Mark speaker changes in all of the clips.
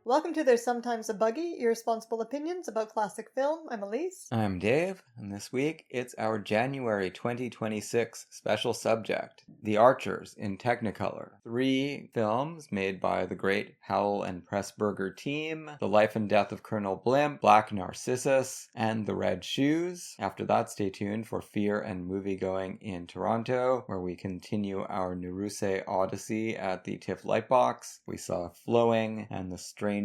Speaker 1: Welcome to There's Sometimes a Buggy, Irresponsible Opinions about Classic Film. I'm Elise.
Speaker 2: I'm Dave, and this week it's our January 2026 special subject, The Archers in Technicolor. 3 films made by the great Powell and Pressburger team, The Life and Death of Colonel Blimp, Black Narcissus, and The Red Shoes. After that, stay tuned for Fear and Moviegoing in Toronto, where we continue our Naruse Odyssey at the TIFF Lightbox. We saw Flowing and The Stranger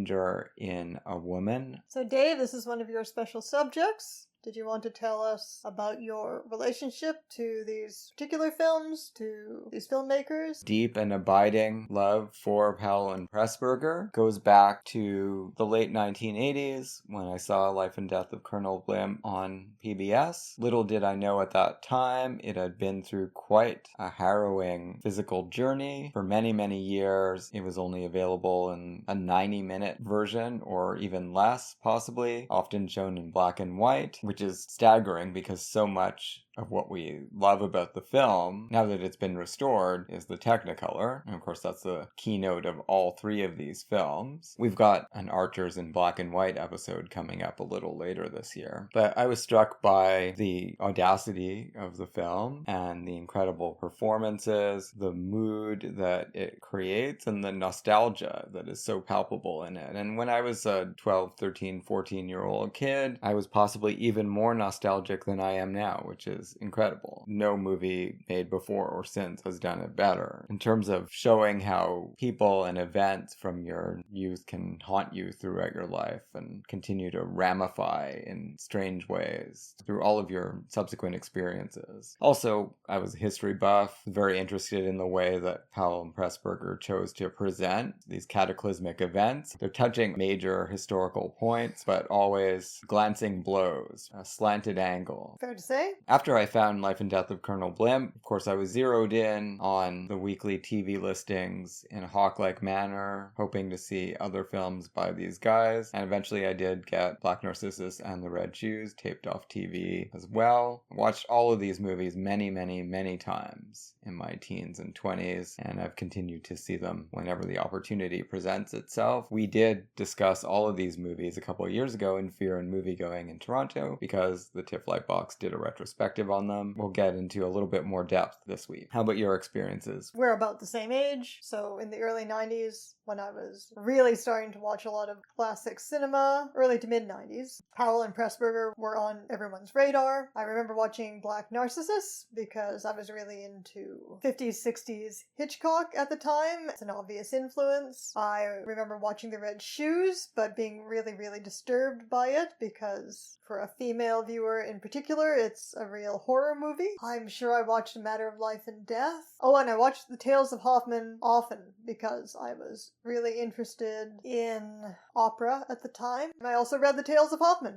Speaker 2: in a Woman.
Speaker 1: So Dave, this is one of your special subjects. Did you want to tell us about your relationship to these particular films, to these filmmakers?
Speaker 2: Deep and abiding love for Powell and Pressburger goes back to the late 1980s when I saw Life and Death of Colonel Blimp on PBS. Little did I know at that time it had been through quite a harrowing physical journey. For many, many years, it was only available in a 90-minute version or even less, possibly, often shown in black and white, which is staggering because so much of what we love about the film, now that it's been restored, is the Technicolor. And of course, that's the keynote of all 3 of these films. We've got an Archers in Black and White episode coming up a little later this year. But I was struck by the audacity of the film and the incredible performances, the mood that it creates, and the nostalgia that is so palpable in it. And when I was a 12, 13, 14-year-old kid, I was possibly even more nostalgic than I am now, which is incredible. No movie made before or since has done it better. In terms of showing how people and events from your youth can haunt you throughout your life and continue to ramify in strange ways through all of your subsequent experiences. Also, I was a history buff, very interested in the way that Powell and Pressburger chose to present these cataclysmic events. They're touching major historical points, but always glancing blows, a slanted angle.
Speaker 1: Fair to say?
Speaker 2: After I found Life and Death of Colonel Blimp, of course I was zeroed in on the weekly TV listings in a hawk-like manner, hoping to see other films by these guys, and eventually I did get Black Narcissus and The Red Shoes taped off TV as well. I watched all of these movies many, many, many times in my teens and 20s, and I've continued to see them whenever the opportunity presents itself. We did discuss all of these movies a couple of years ago in Fear and Moviegoing in Toronto, because the TIFF Lightbox did a retrospective on them. We'll get into a little bit more depth this week. How about your experiences?
Speaker 1: We're about the same age, so in the early 90s, when I was really starting to watch a lot of classic cinema, early to mid-90s, Powell and Pressburger were on everyone's radar. I remember watching Black Narcissus because I was really into 50s, 60s Hitchcock at the time. It's an obvious influence. I remember watching The Red Shoes, but being really, really disturbed by it because for a female viewer in particular, it's a real horror movie. I'm sure I watched A Matter of Life and Death. Oh, and I watched The Tales of Hoffmann often because I was really interested in opera at the time. And I also read The Tales of Hoffmann.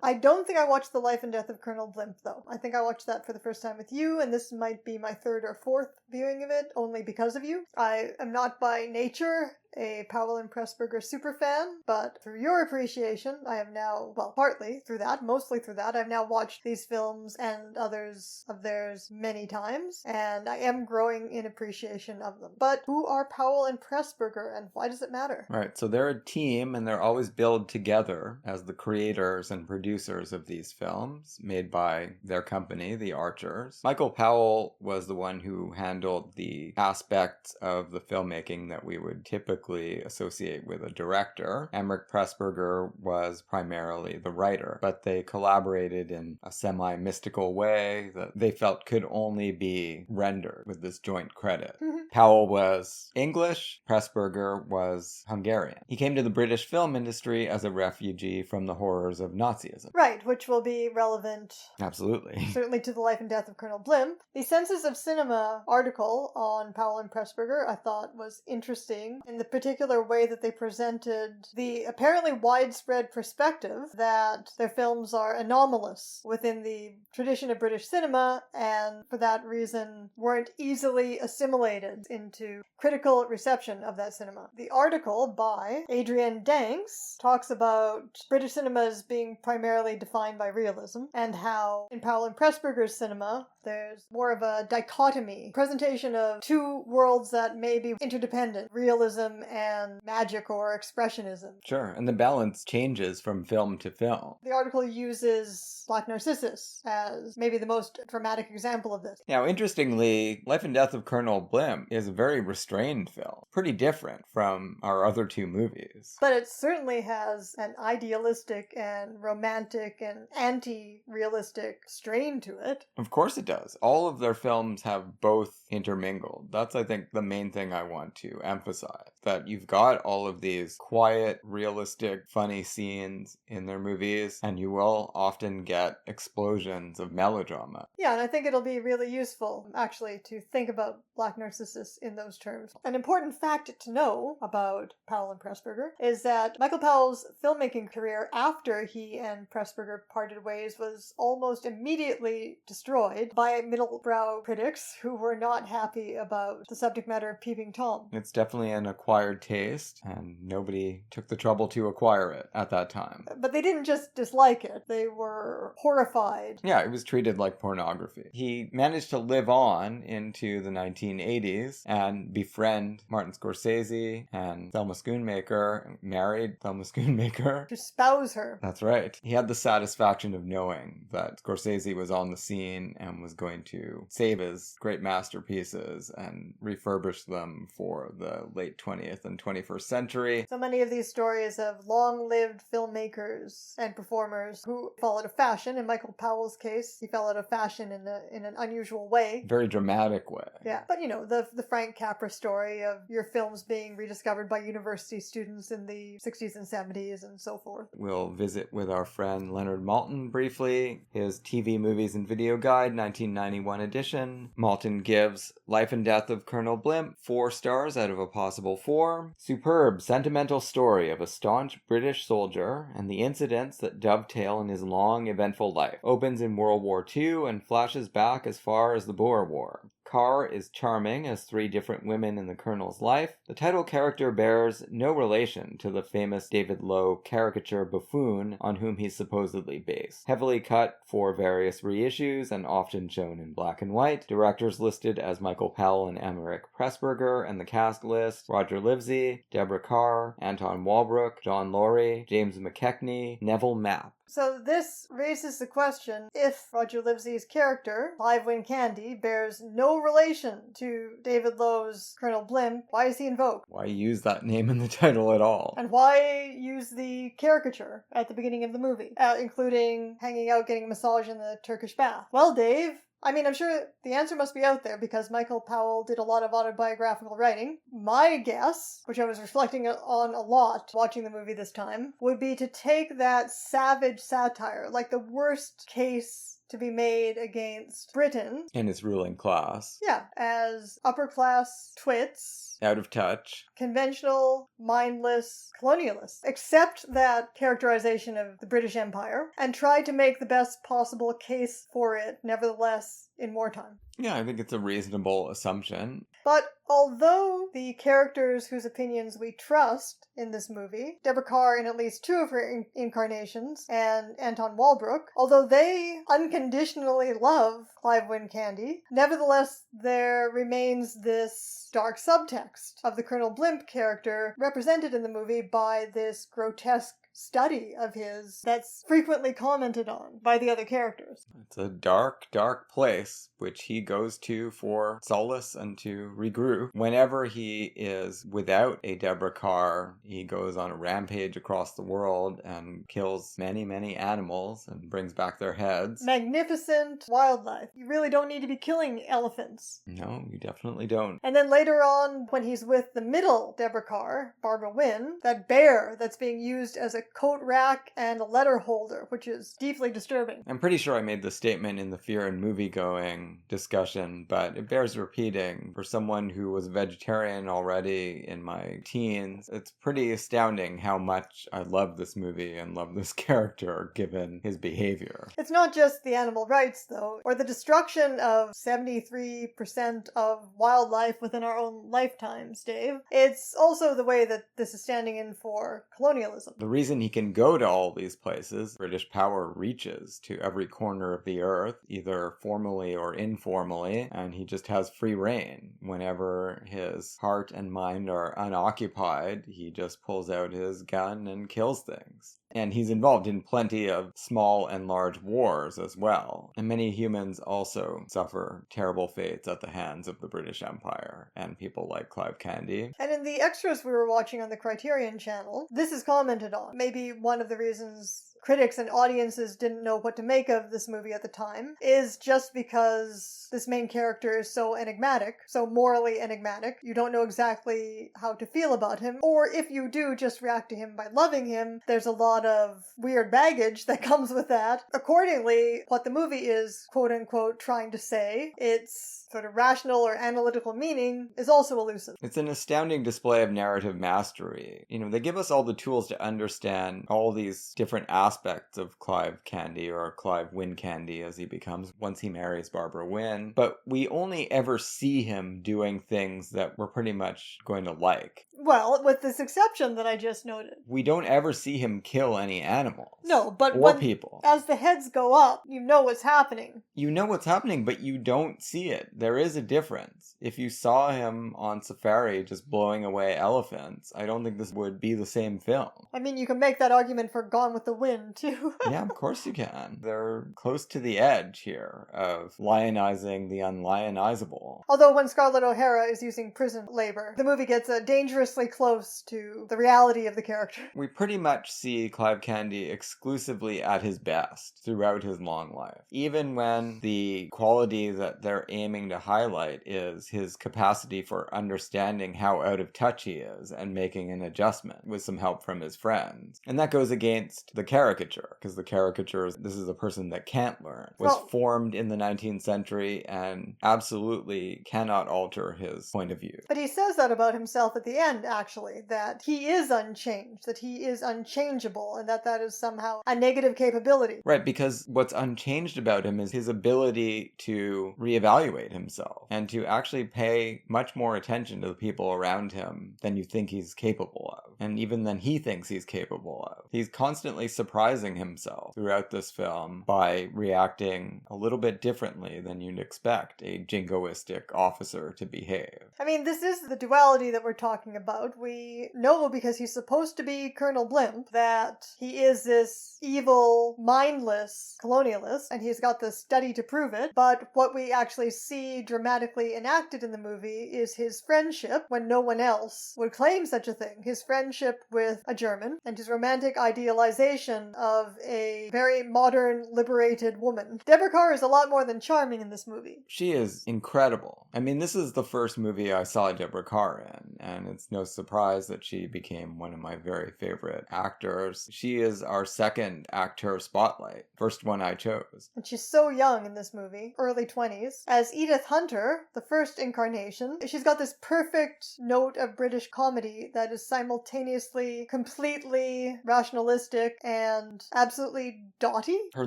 Speaker 1: I don't think I watched The Life and Death of Colonel Blimp, though. I think I watched that for the first time with you, and this might be my 3rd or 4th viewing of it, only because of you. I am not by nature a Powell and Pressburger superfan, but through your appreciation, I have now, well, partly through that, mostly through that, I've now watched these films and others of theirs many times, and I am growing in appreciation of them. But who are Powell and Pressburger, and why does it matter?
Speaker 2: Right, so they're a team, and they're always billed together as the creators and producers of these films, made by their company, The Archers. Michael Powell was the one who handled the aspects of the filmmaking that we would typically associate with a director. Emeric Pressburger was primarily the writer, but they collaborated in a semi-mystical way that they felt could only be rendered with this joint credit. Powell was English, Pressburger was Hungarian. He came to the British film industry as a refugee from the horrors of Nazism.
Speaker 1: Right, which will be relevant.
Speaker 2: Absolutely.
Speaker 1: Certainly to The Life and Death of Colonel Blimp. The Senses of Cinema article on Powell and Pressburger I thought was interesting in the particular way that they presented the apparently widespread perspective that their films are anomalous within the tradition of British cinema, and for that reason weren't easily assimilated into critical reception of that cinema. The article by Adrienne Danks talks about British cinema as being primarily defined by realism, and how in Powell and Pressburger's cinema there's more of a dichotomy, presentation of two worlds that may be interdependent, realism and magic or expressionism.
Speaker 2: Sure, and the balance changes from film to film.
Speaker 1: The article uses Black Narcissus as maybe the most dramatic example of this.
Speaker 2: Now, interestingly, Life and Death of Colonel Blimp is a very restrained film, pretty different from our other two movies.
Speaker 1: But it certainly has an idealistic and romantic and anti-realistic strain to it.
Speaker 2: Of course it does. All of their films have both intermingled. That's, I think, the main thing I want to emphasize. That you've got all of these quiet, realistic, funny scenes in their movies, and you will often get explosions of melodrama.
Speaker 1: Yeah, and I think it'll be really useful, actually, to think about Black Narcissus in those terms. An important fact to know about Powell and Pressburger is that Michael Powell's filmmaking career after he and Pressburger parted ways was almost immediately destroyed by middle-brow critics who were not happy about the subject matter of Peeping Tom.
Speaker 2: It's definitely an acquired taste, and nobody took the trouble to acquire it at that time.
Speaker 1: But they didn't just dislike it, they were horrified.
Speaker 2: Yeah, it was treated like pornography. He managed to live on into the 1980s and befriend Martin Scorsese and Thelma Schoonmaker, married Thelma Schoonmaker.
Speaker 1: To spouse her.
Speaker 2: That's right. He had the satisfaction of knowing that Scorsese was on the scene and was going to save his great masterpieces and refurbish them for the late 20th and 21st century.
Speaker 1: So many of these stories of long-lived filmmakers and performers who fall out of fashion. In Michael Powell's case, he fell out of fashion in an unusual way.
Speaker 2: Very dramatic way.
Speaker 1: Yeah, but you know, the Frank Capra story of your films being rediscovered by university students in the 60s and 70s and so forth.
Speaker 2: We'll visit with our friend Leonard Maltin briefly. His TV Movies and Video Guide, 1991 edition. Maltin gives Life and Death of Colonel Blimp 4 stars out of a possible 4. Superb, sentimental story of a staunch British soldier and the incidents that dovetail in his long, eventful life. Opens in World War II and flashes back as far as the Boer War. Carr is charming as 3 different women in the Colonel's life. The title character bears no relation to the famous David Lowe caricature buffoon on whom he's supposedly based. Heavily cut for various reissues and often shown in black and white. Directors listed as Michael Powell and Emeric Pressburger, and the cast list: Roger Livesey, Deborah Kerr, Anton Walbrook, John Laurie, James McKechnie, Neville Mapp.
Speaker 1: So this raises the question, if Roger Livesey's character, Clive Candy, bears no relation to David Lowe's Colonel Blimp, why is he invoked?
Speaker 2: Why use that name in the title at all?
Speaker 1: And why use the caricature at the beginning of the movie, including hanging out getting a massage in the Turkish bath? Well, Dave, I mean, I'm sure the answer must be out there because Michael Powell did a lot of autobiographical writing. My guess, which I was reflecting on a lot watching the movie this time, would be to take that savage satire, like the worst case to be made against Britain.
Speaker 2: And its ruling class.
Speaker 1: Yeah, as upper-class twits.
Speaker 2: Out of touch.
Speaker 1: Conventional, mindless colonialists. Accept that characterization of the British Empire and try to make the best possible case for it, nevertheless, in wartime.
Speaker 2: Yeah, I think it's a reasonable assumption.
Speaker 1: But although the characters whose opinions we trust in this movie, Deborah Kerr in at least 2 of her in-Kerr-nations, and Anton Walbrook, although they unconditionally love Clive Candy, nevertheless there remains this dark subtext of the Colonel Blimp character represented in the movie by this grotesque study of his that's frequently commented on by the other characters.
Speaker 2: It's a dark, dark place which he goes to for solace and to regroup. Whenever he is without a Deborah Kerr, he goes on a rampage across the world and kills many, many animals and brings back their heads.
Speaker 1: Magnificent wildlife. You really don't need to be killing elephants.
Speaker 2: No, you definitely don't.
Speaker 1: And then later on, when he's with the middle Deborah Kerr, Barbara Wynn, that bear that's being used as a coat rack and a letter holder, which is deeply disturbing.
Speaker 2: I'm pretty sure I made this statement in the Fear and Moviegoing discussion, but it bears repeating. For someone who was a vegetarian already in my teens, it's pretty astounding how much I love this movie and love this character given his behavior.
Speaker 1: It's not just the animal rights, though, or the destruction of 73% of wildlife within our own lifetimes, Dave. It's also the way that this is standing in for colonialism.
Speaker 2: The reason he can go to all these places, British power reaches to every corner of the earth, either formally or informally, and he just has free reign. Whenever his heart and mind are unoccupied, he just pulls out his gun and kills things. And he's involved in plenty of small and large wars as well. And many humans also suffer terrible fates at the hands of the British Empire and people like Clive Candy.
Speaker 1: And in the extras we were watching on the Criterion channel, this is commented on. Maybe one of the reasons critics and audiences didn't know what to make of this movie at the time is just because this main character is so enigmatic, so morally enigmatic. You don't know exactly how to feel about him, or if you do just react to him by loving him, there's a lot of weird baggage that comes with that. Accordingly, what the movie is quote-unquote trying to say, its sort of rational or analytical meaning, is also elusive.
Speaker 2: It's an astounding display of narrative mastery. They give us all the tools to understand all these different aspects of Clive Candy, or Clive Wynne Candy as he becomes once he marries Barbara Wynne, but we only ever see him doing things that we're pretty much going to like.
Speaker 1: Well, with this exception that I just noted.
Speaker 2: We don't ever see him kill any animals.
Speaker 1: No, but
Speaker 2: or
Speaker 1: when,
Speaker 2: people.
Speaker 1: As the heads go up, you know what's happening.
Speaker 2: You know what's happening, but you don't see it. There is a difference. If you saw him on safari just blowing away elephants, I don't think this would be the same film.
Speaker 1: I mean, you can make that argument for Gone with the Wind, too.
Speaker 2: Yeah, of course you can. They're close to the edge here of lionizing the unlionizable.
Speaker 1: Although when Scarlett O'Hara is using prison labor, the movie gets dangerously close to the reality of the character.
Speaker 2: We pretty much see Clive Candy exclusively at his best throughout his long life. Even when the quality that they're aiming to highlight is his capacity for understanding how out of touch he is and making an adjustment with some help from his friends. And that goes against the caricature, because the caricature is, this is a person that can't learn, was formed in the 19th century and absolutely cannot alter his point of view.
Speaker 1: But he says that about himself at the end, actually, that he is unchanged, that he is unchangeable, and that is somehow a negative capability.
Speaker 2: Right, because what's unchanged about him is his ability to reevaluate himself and to actually pay much more attention to the people around him than you think he's capable of, and even than he thinks he's capable of. He's constantly surprising himself throughout this film by reacting a little bit differently than you'd expect a jingoistic officer to behave.
Speaker 1: I mean, this is the duality that we're talking about. We know, because he's supposed to be Colonel Blimp, that he is this evil, mindless colonialist, and he's got the study to prove it. But what we actually see dramatically enacted in the movie is his friendship, when no one else would claim such a thing. His friendship with a German, and his romantic idealization of a very modern, liberated woman. Deborah Kerr is a lot more than charming in this movie.
Speaker 2: She is incredible. I mean, this is the first movie I saw Deborah Kerr in, and it's no surprise that she became one of my very favorite actors. She is our second actor spotlight, first one I chose.
Speaker 1: And she's so young in this movie, early 20s. As Edith Hunter, the first incarnation, she's got this perfect note of British comedy that is simultaneously completely rationalistic and absolutely dotty.
Speaker 2: Her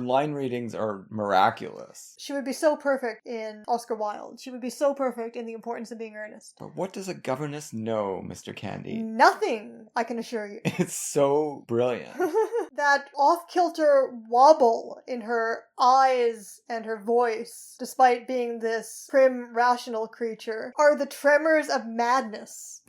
Speaker 2: line readings are miraculous.
Speaker 1: She would be so perfect in Oscar Wilde. She would be so perfect in The Importance of Being Earnest.
Speaker 2: But what does a governess know, Mr. Candy?
Speaker 1: Nothing, I can assure you.
Speaker 2: It's so brilliant.
Speaker 1: That off-kilter wobble in her eyes and her voice, despite being this prim, rational creature, are the tremors of madness.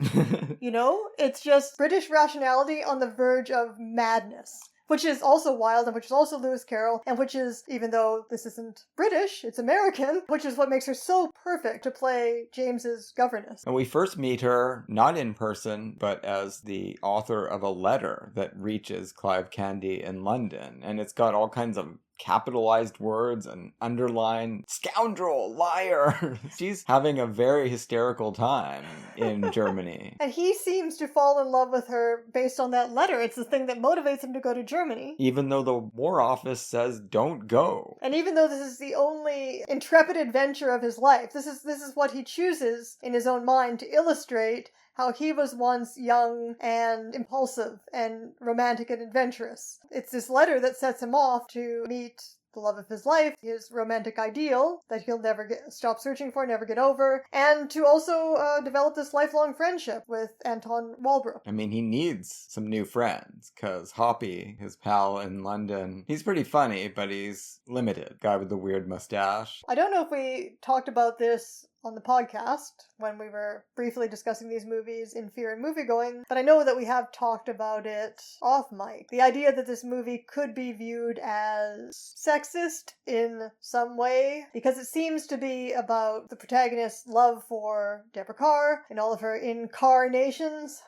Speaker 1: You know? It's just British rationality on the verge of madness. Which is also Wilde, and which is also Lewis Carroll, and which is, even though this isn't British, it's American, which is what makes her so perfect to play James's governess.
Speaker 2: And we first meet her, not in person, but as the author of a letter that reaches Clive Candy in London, and it's got all kinds of capitalized words and underlined scoundrel, liar. She's having a very hysterical time in Germany.
Speaker 1: And he seems to fall in love with her based on that letter. It's the thing that motivates him to go to Germany.
Speaker 2: Even though the War Office says don't go.
Speaker 1: And even though this is the only intrepid adventure of his life, this is what he chooses in his own mind to illustrate how he was once young and impulsive and romantic and adventurous. It's this letter that sets him off to meet the love of his life, his romantic ideal that he'll never stop searching for, never get over, and to also develop this lifelong friendship with Anton Walbrook.
Speaker 2: I mean, he needs some new friends, because Hoppy, his pal in London, he's pretty funny, but he's limited. Guy with the weird mustache.
Speaker 1: I don't know if we talked about this on the podcast when we were briefly discussing these movies in Fear and Moviegoing, but I know that we have talked about it off mic. The idea that this movie could be viewed as sexist in some way, because it seems to be about the protagonist's love for Deborah Kerr and all of her in-Kerr-nations,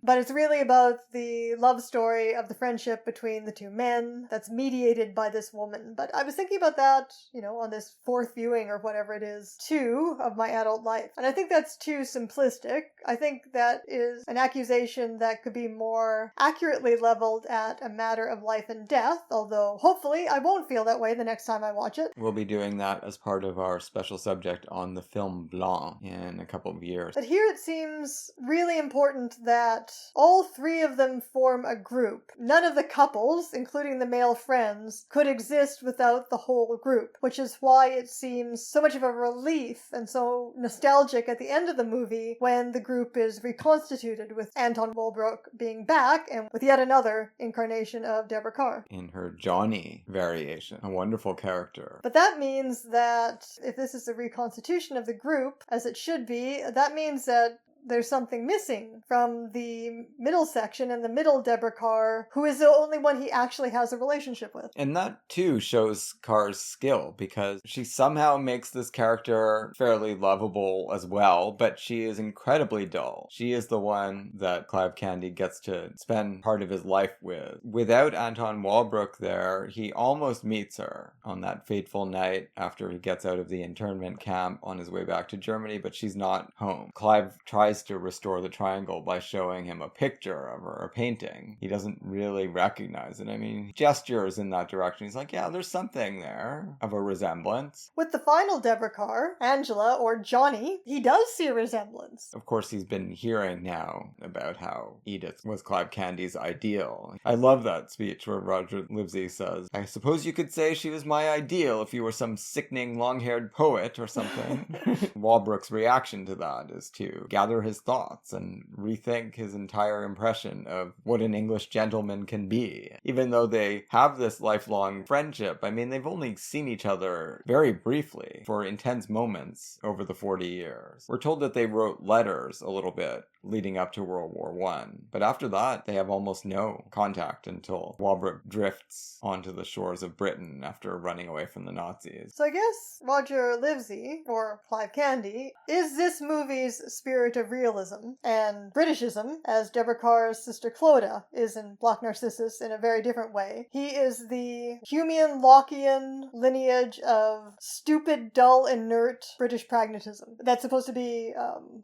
Speaker 1: but it's really about the love story of the friendship between the two men that's mediated by this woman. But I was thinking about that, on this fourth viewing or whatever it is, too, of my adult life. And I think that's too simplistic. I think that is an accusation that could be more accurately leveled at a matter of life and death, although hopefully I won't feel that way the next time I watch it.
Speaker 2: We'll be doing that as part of our special subject on the film Blanc in a couple of years.
Speaker 1: But here it seems really important that all three of them form a group. None of the couples, including the male friends, could exist without the whole group, which is why it seems so much of a relief and so nostalgic at the end of the movie when the group is reconstituted, with Anton Walbrook being back and with yet another incarnation of Deborah Kerr.
Speaker 2: In her Johnny variation. A wonderful character.
Speaker 1: But that means that if this is a reconstitution of the group, as it should be, that means that there's something missing from the middle section and the middle Deborah Kerr, who is the only one he actually has a relationship with.
Speaker 2: And that, too, shows Kerr's skill, because she somehow makes this character fairly lovable as well, but she is incredibly dull. She is the one that Clive Candy gets to spend part of his life with. Without Anton Walbrook there, he almost meets her on that fateful night after he gets out of the internment camp on his way back to Germany, but she's not home. Clive tries to restore the triangle by showing him a picture of her, a painting. He doesn't really recognize it. I mean, he gestures in that direction. He's like, yeah, there's something there of a resemblance.
Speaker 1: With the final Deborah Kerr, Angela, or Johnny, he does see a resemblance.
Speaker 2: Of course, he's been hearing now about how Edith was Clive Candy's ideal. I love that speech where Roger Livesey says, I suppose you could say she was my ideal if you were some sickening long-haired poet or something. Walbrook's reaction to that is to gather his thoughts and rethink his entire impression of what an English gentleman can be. Even though they have this lifelong friendship, I mean, they've only seen each other very briefly for intense moments over the 40 years. We're told that they wrote letters a little bit leading up to World War I, but after that, they have almost no contact until Walbrook drifts onto the shores of Britain after running away from the Nazis.
Speaker 1: So I guess Roger Livesey, or Clive Candy, is this movie's spirit of realism and Britishism, as Deborah Kerr's sister Clodagh is in Black Narcissus in a very different way. He is the Humean Lockean lineage of stupid, dull, inert British pragmatism that's supposed to be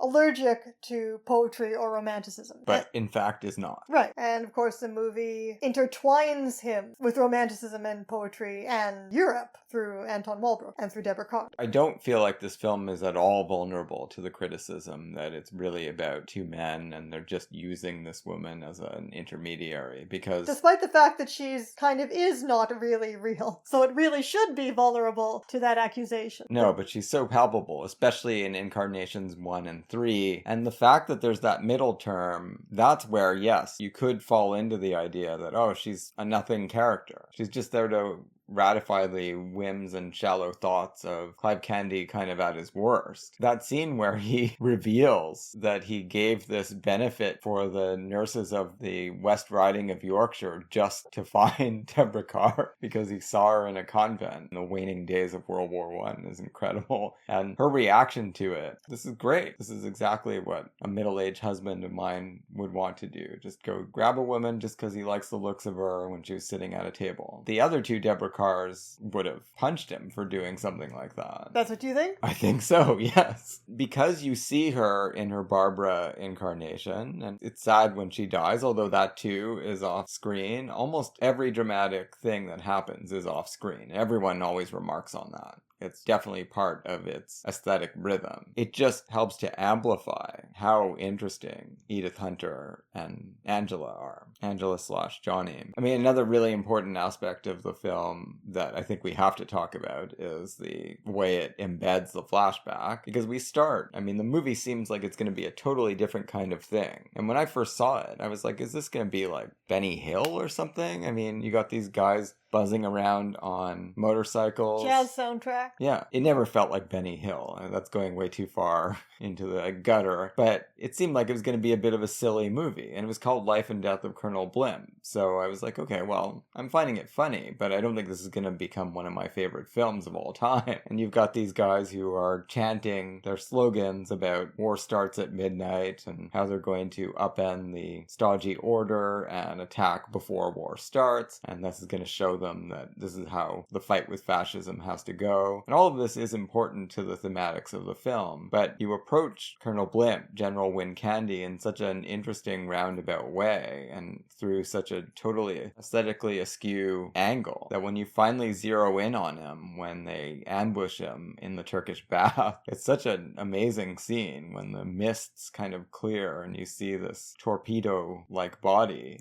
Speaker 1: allergic to poetry or romanticism.
Speaker 2: But in fact is not.
Speaker 1: Right. And of course the movie intertwines him with romanticism and poetry and Europe through Anton Walbrook and through Deborah Kerr.
Speaker 2: I don't feel like this film is at all vulnerable to the criticism that it's really about two men and they're just using this woman as an intermediary, because
Speaker 1: despite the fact that she's kind of is not really real, so it really should be vulnerable to that accusation.
Speaker 2: No, but she's so palpable, especially in Incarnations 1 and 3, and the fact that there's that middle term, that's where, yes, you could fall into the idea that, oh, she's a nothing character. She's just there to ratify the whims and shallow thoughts of Clive Candy kind of at his worst. That scene where he reveals that he gave this benefit for the nurses of the West Riding of Yorkshire just to find Deborah Kerr because he saw her in a convent in the waning days of World War I is incredible. And her reaction to it, this is great. This is exactly what a middle-aged husband of mine would want to do. Just go grab a woman just because he likes the looks of her when she was sitting at a table. The other two Deborah cars would have punched him for doing something like that.
Speaker 1: That's what you think?
Speaker 2: I think so, yes. Because you see her in her Barbara incarnation, and it's sad when she dies, although that too is off screen. Almost every dramatic thing that happens is off screen. Everyone always remarks on that. It's definitely part of its aesthetic rhythm. It just helps to amplify how interesting Edith Hunter and Angela are. Angela/Johnny. I mean, another really important aspect of the film that I think we have to talk about is the way it embeds the flashback. Because we start, I mean, the movie seems like it's going to be a totally different kind of thing. And when I first saw it, I was like, is this going to be like Benny Hill or something? I mean, you got these guys buzzing around on motorcycles.
Speaker 1: Jazz soundtrack.
Speaker 2: Yeah, it never felt like Benny Hill. That's going way too far into the gutter. But it seemed like it was going to be a bit of a silly movie. And it was called Life and Death of Colonel Blimp. So I was like, okay, well, I'm finding it funny, but I don't think this is going to become one of my favorite films of all time. And you've got these guys who are chanting their slogans about war starts at midnight and how they're going to upend the stodgy order and attack before war starts. And this is going to show them that this is how the fight with fascism has to go. And all of this is important to the thematics of the film, but you approach Colonel Blimp, General Win Candy, in such an interesting roundabout way and through such a totally aesthetically askew angle that when you finally zero in on him, when they ambush him in the Turkish bath, it's such an amazing scene when the mists kind of clear and you see this torpedo-like body.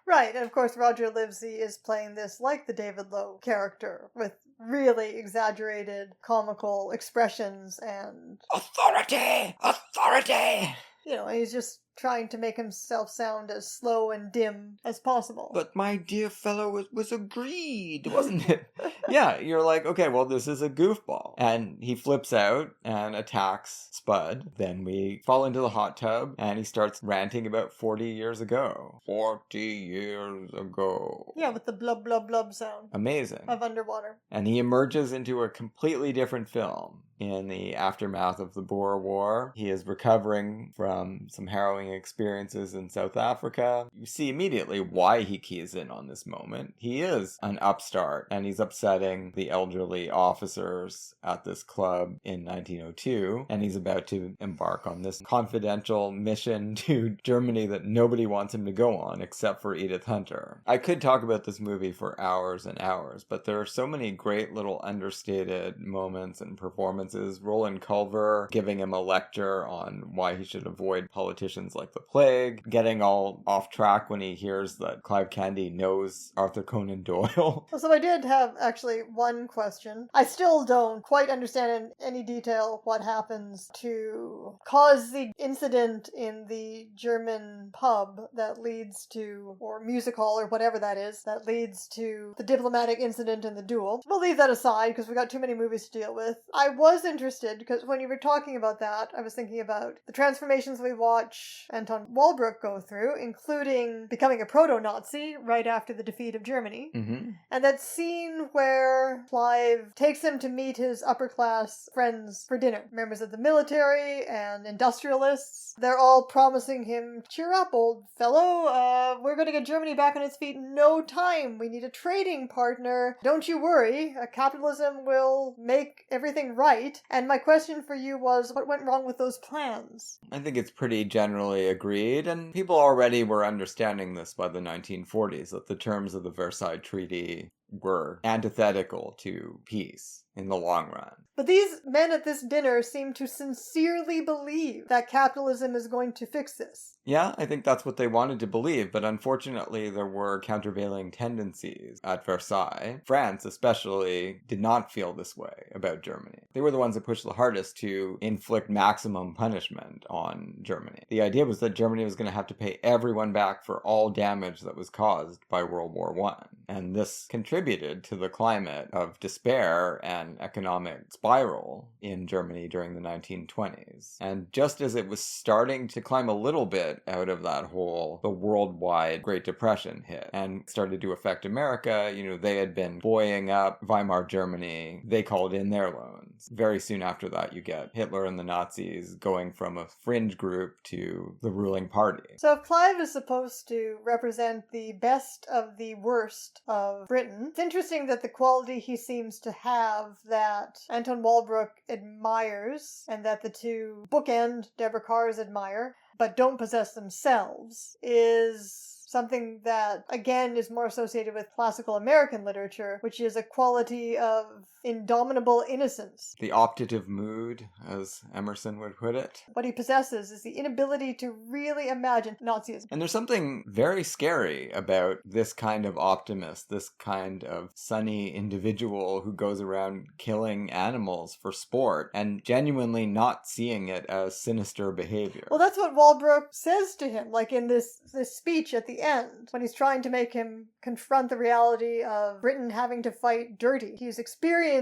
Speaker 1: Right, and of course Roger Livesey is playing this like the David Lowe character, with really exaggerated comical expressions and...
Speaker 2: Authority! Authority!
Speaker 1: You know, he's just trying to make himself sound as slow and dim as possible.
Speaker 2: But my dear fellow, it was agreed, wasn't it? Yeah, you're like, okay, well, this is a goofball. And he flips out and attacks Spud. Then we fall into the hot tub and he starts ranting about 40 years ago. 40 years ago.
Speaker 1: Yeah, with the blub blub blub sound.
Speaker 2: Amazing.
Speaker 1: Of underwater.
Speaker 2: And he emerges into a completely different film. In the aftermath of the Boer War, he is recovering from some harrowing experiences in South Africa. You see immediately why he keys in on this moment. He is an upstart, and he's upsetting the elderly officers at this club in 1902, and he's about to embark on this confidential mission to Germany that nobody wants him to go on, except for Edith Hunter. I could talk about this movie for hours and hours, but there are so many great little understated moments and performances. Roland Culver giving him a lecture on why he should avoid politicians like the plague, getting all off track when he hears that Clive Candy knows Arthur Conan Doyle.
Speaker 1: So I did have actually one question. I still don't quite understand in any detail what happens to cause the incident in the German pub that leads to, or music hall or whatever that is, that leads to the diplomatic incident in the duel. We'll leave that aside because we got too many movies to deal with. I was interested because when you were talking about that, I was thinking about the transformations we watch Anton Walbrook go through, including becoming a proto-Nazi right after the defeat of Germany.
Speaker 2: Mm-hmm.
Speaker 1: And that scene where Clive takes him to meet his upper-class friends for dinner, members of the military and industrialists. They're all promising him, cheer up, old fellow, we're going to get Germany back on its feet in no time. We need a trading partner. Don't you worry, capitalism will make everything right. And my question for you was, what went wrong with those plans?
Speaker 2: I think it's pretty generally agreed, and people already were understanding this by the 1940s, that the terms of the Versailles Treaty were antithetical to peace in the long run.
Speaker 1: But these men at this dinner seem to sincerely believe that capitalism is going to fix this.
Speaker 2: Yeah, I think that's what they wanted to believe, but unfortunately there were countervailing tendencies at Versailles. France especially did not feel this way about Germany. They were the ones that pushed the hardest to inflict maximum punishment on Germany. The idea was that Germany was going to have to pay everyone back for all damage that was caused by World War I. And this contributed to the climate of despair and an economic spiral in Germany during the 1920s. And just as it was starting to climb a little bit out of that hole, the worldwide Great Depression hit and started to affect America. They had been buoying up Weimar Germany. They called in their loans. Very soon after that, you get Hitler and the Nazis going from a fringe group to the ruling party.
Speaker 1: So if Clive is supposed to represent the best of the worst of Britain, it's interesting that the quality he seems to have that Anton Walbrook admires and that the two bookend Deborah Kerr's admire, but don't possess themselves, is something that, again, is more associated with classical American literature, which is a quality of indomitable innocence.
Speaker 2: The optative mood, as Emerson would put it.
Speaker 1: What he possesses is the inability to really imagine Nazism.
Speaker 2: And there's something very scary about this kind of optimist, this kind of sunny individual who goes around killing animals for sport and genuinely not seeing it as sinister behavior.
Speaker 1: Well, that's what Walbrook says to him, like in this speech at the end, when he's trying to make him confront the reality of Britain having to fight dirty. He's experienced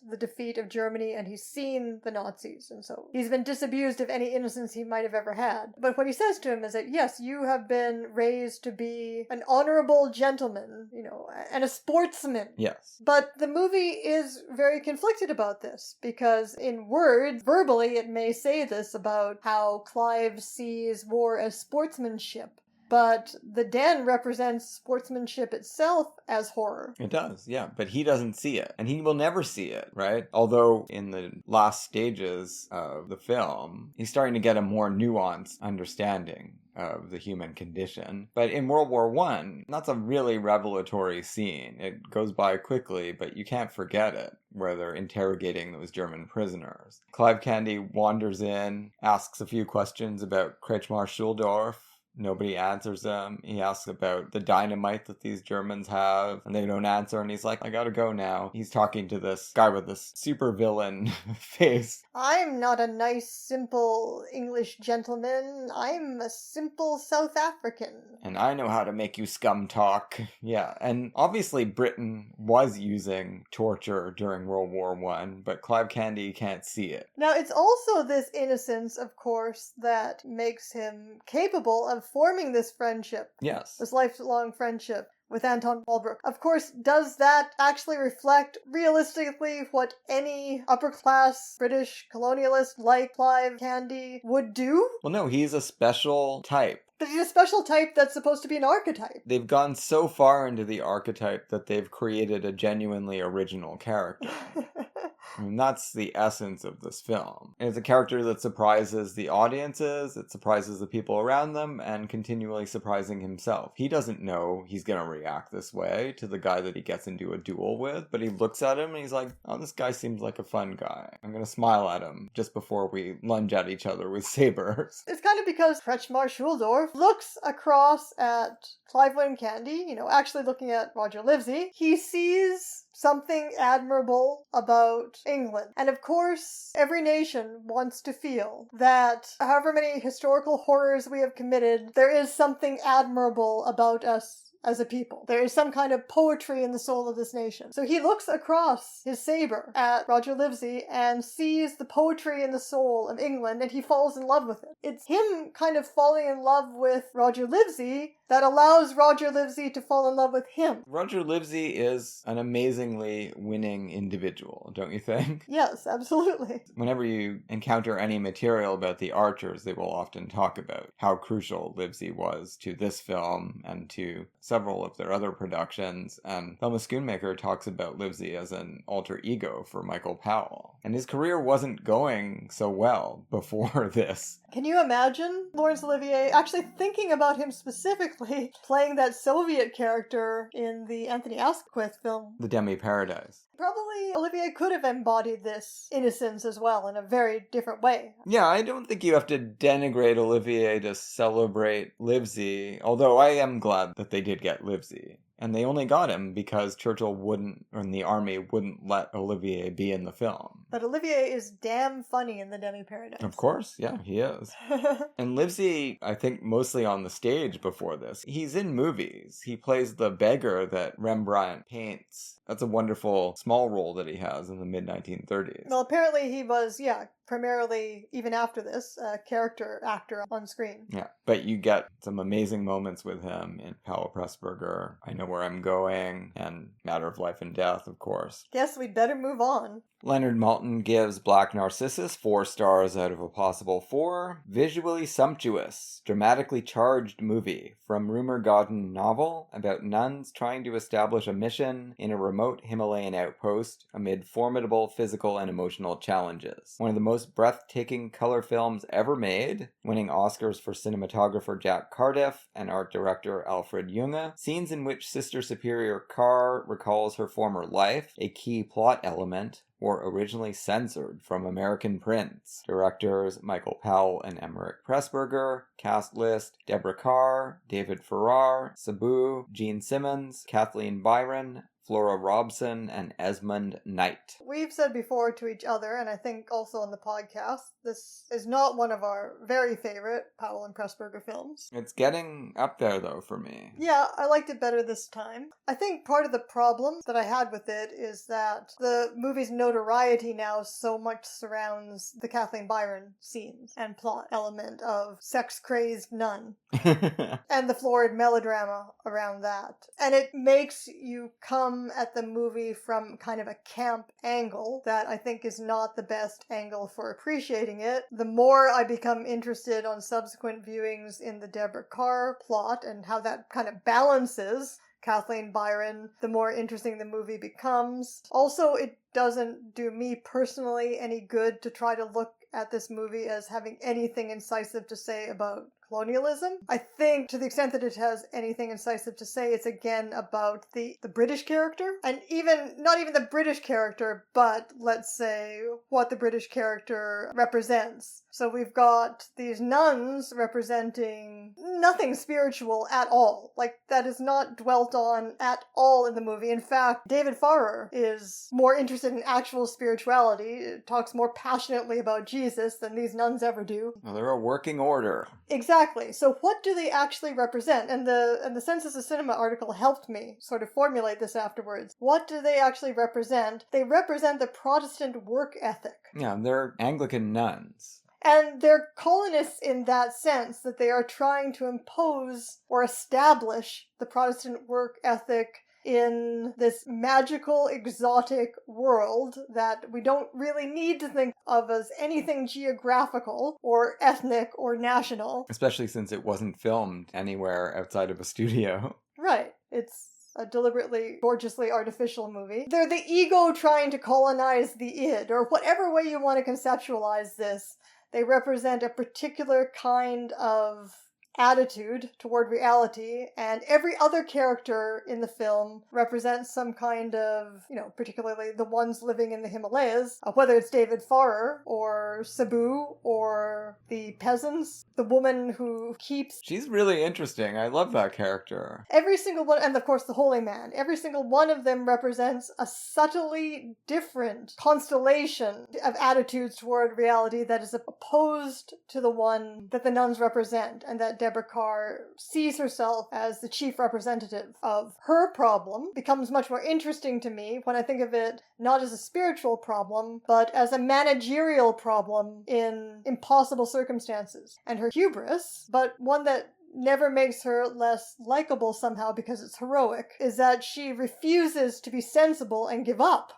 Speaker 1: the defeat of Germany and he's seen the Nazis, and so he's been disabused of any innocence he might have ever had. But what he says to him is that, yes, you have been raised to be an honorable gentleman, and a sportsman.
Speaker 2: Yes.
Speaker 1: But the movie is very conflicted about this, because in words, verbally, it may say this about how Clive sees war as sportsmanship. But the den represents sportsmanship itself as horror.
Speaker 2: It does, yeah. But he doesn't see it. And he will never see it, right? Although in the last stages of the film, he's starting to get a more nuanced understanding of the human condition. But in World War I, that's a really revelatory scene. It goes by quickly, but you can't forget it, where they're interrogating those German prisoners. Clive Candy wanders in, asks a few questions about Kretschmar Schuldorf. Nobody answers him. He asks about the dynamite that these Germans have, and they don't answer, and he's like, I gotta go now. He's talking to this guy with this super villain face.
Speaker 1: I'm not a nice, simple English gentleman. I'm a simple South African.
Speaker 2: And I know how to make you scum talk. Yeah, and obviously Britain was using torture during World War I, but Clive Candy can't see it.
Speaker 1: Now, it's also this innocence, of course, that makes him capable of forming this friendship.
Speaker 2: Yes.
Speaker 1: This lifelong friendship with Anton Walbrook. Of course, does that actually reflect realistically what any upper-class British colonialist like Clive Candy would do?
Speaker 2: Well, no, he's a special type.
Speaker 1: But he's a special type that's supposed to be an archetype.
Speaker 2: They've gone so far into the archetype that they've created a genuinely original character. I mean, that's the essence of this film. And it's a character that surprises the audiences, it surprises the people around them, and continually surprising himself. He doesn't know he's going to react this way to the guy that he gets into a duel with, but he looks at him and he's like, oh, this guy seems like a fun guy. I'm going to smile at him just before we lunge at each other with sabers.
Speaker 1: It's kind of because Kretschmar Schuldorf looks across at Clive Candy, actually looking at Roger Livesey. He sees something admirable about England. And of course, every nation wants to feel that however many historical horrors we have committed, there is something admirable about us as a people. There is some kind of poetry in the soul of this nation. So he looks across his saber at Roger Livesey and sees the poetry in the soul of England, and he falls in love with it. It's him kind of falling in love with Roger Livesey that allows Roger Livesey to fall in love with him.
Speaker 2: Roger Livesey is an amazingly winning individual, don't you think?
Speaker 1: Yes, absolutely.
Speaker 2: Whenever you encounter any material about the Archers, they will often talk about how crucial Livesey was to this film and to several of their other productions. And Thelma Schoonmaker talks about Livesey as an alter ego for Michael Powell. And his career wasn't going so well before this.
Speaker 1: Can you imagine Laurence Olivier actually thinking about him specifically playing that Soviet character in the Anthony Asquith film?
Speaker 2: The Demi-Paradise.
Speaker 1: Probably Olivier could have embodied this innocence as well in a very different way.
Speaker 2: Yeah, I don't think you have to denigrate Olivier to celebrate Livesey, although I am glad that they did get Livesey. And they only got him because Churchill wouldn't, or the army wouldn't let Olivier be in the film.
Speaker 1: But Olivier is damn funny in The Demi-Paradise.
Speaker 2: Of course, yeah, he is. And Livesey, I think, mostly on the stage before this. He's in movies. He plays the beggar that Rembrandt paints. That's a wonderful small role that he has in the mid-1930s.
Speaker 1: Well, apparently he was, primarily, even after this, a character actor on screen.
Speaker 2: Yeah, but you get some amazing moments with him in Powell, Pressburger, I Know Where I'm Going, and Matter of Life and Death, of course.
Speaker 1: Guess we'd better move on.
Speaker 2: Leonard Maltin gives Black Narcissus 4 stars out of a possible 4. Visually sumptuous, dramatically charged movie from rumor-godden novel about nuns trying to establish a mission in a remote Himalayan outpost amid formidable physical and emotional challenges. One of the most breathtaking color films ever made, winning Oscars for cinematographer Jack Cardiff and art director Alfred Junge. Scenes in which Sister Superior Carr recalls her former life, a key plot element, were originally censored from American prints. Directors Michael Powell and Emeric Pressburger. Cast list: Deborah Kerr, David Farrar, Sabu, Gene Simmons, Kathleen Byron, Flora Robson, and Esmond Knight.
Speaker 1: We've said before to each other, and I think also on the podcast, this is not one of our very favorite Powell and Pressburger films.
Speaker 2: It's getting up there, though, for me.
Speaker 1: Yeah, I liked it better this time. I think part of the problem that I had with it is that the movie's notoriety now so much surrounds the Kathleen Byron scenes and plot element of sex-crazed nun. And the florid melodrama around that. And it makes you come at the movie from kind of a camp angle that I think is not the best angle for appreciating it. The more I become interested on subsequent viewings in the Deborah Kerr plot and how that kind of balances Kathleen Byron, the more interesting the movie becomes. Also, it doesn't do me personally any good to try to look at this movie as having anything incisive to say about colonialism. I think to the extent that it has anything incisive to say, it's again about the British character. And not even the British character, but let's say what the British character represents. So we've got these nuns representing nothing spiritual at all. Like, that is not dwelt on at all in the movie. In fact, David Farrar is more interested in actual spirituality, talks more passionately about Jesus than these nuns ever do.
Speaker 2: Well, they're a working order.
Speaker 1: Exactly. So what do they actually represent? And the Census of Cinema article helped me sort of formulate this afterwards. What do they actually represent? They represent the Protestant work ethic.
Speaker 2: Yeah, they're Anglican nuns.
Speaker 1: And they're colonists in that sense, that they are trying to impose or establish the Protestant work ethic in this magical, exotic world that we don't really need to think of as anything geographical or ethnic or national.
Speaker 2: Especially since it wasn't filmed anywhere outside of a studio.
Speaker 1: Right. It's a deliberately, gorgeously artificial movie. They're the ego trying to colonize the id, or whatever way you want to conceptualize this. They represent a particular kind of attitude toward reality, and every other character in the film represents some kind of, particularly the ones living in the Himalayas, whether it's David Farrar or Sabu or the peasants, the woman who keeps...
Speaker 2: She's really interesting. I love that character.
Speaker 1: Every single one, and of course the holy man, every single one of them represents a subtly different constellation of attitudes toward reality that is opposed to the one that the nuns represent, and that Deborah Kerr sees herself as the chief representative of. Her problem becomes much more interesting to me when I think of it not as a spiritual problem, but as a managerial problem in impossible circumstances. And her hubris, but one that never makes her less likable somehow because it's heroic, is that she refuses to be sensible and give up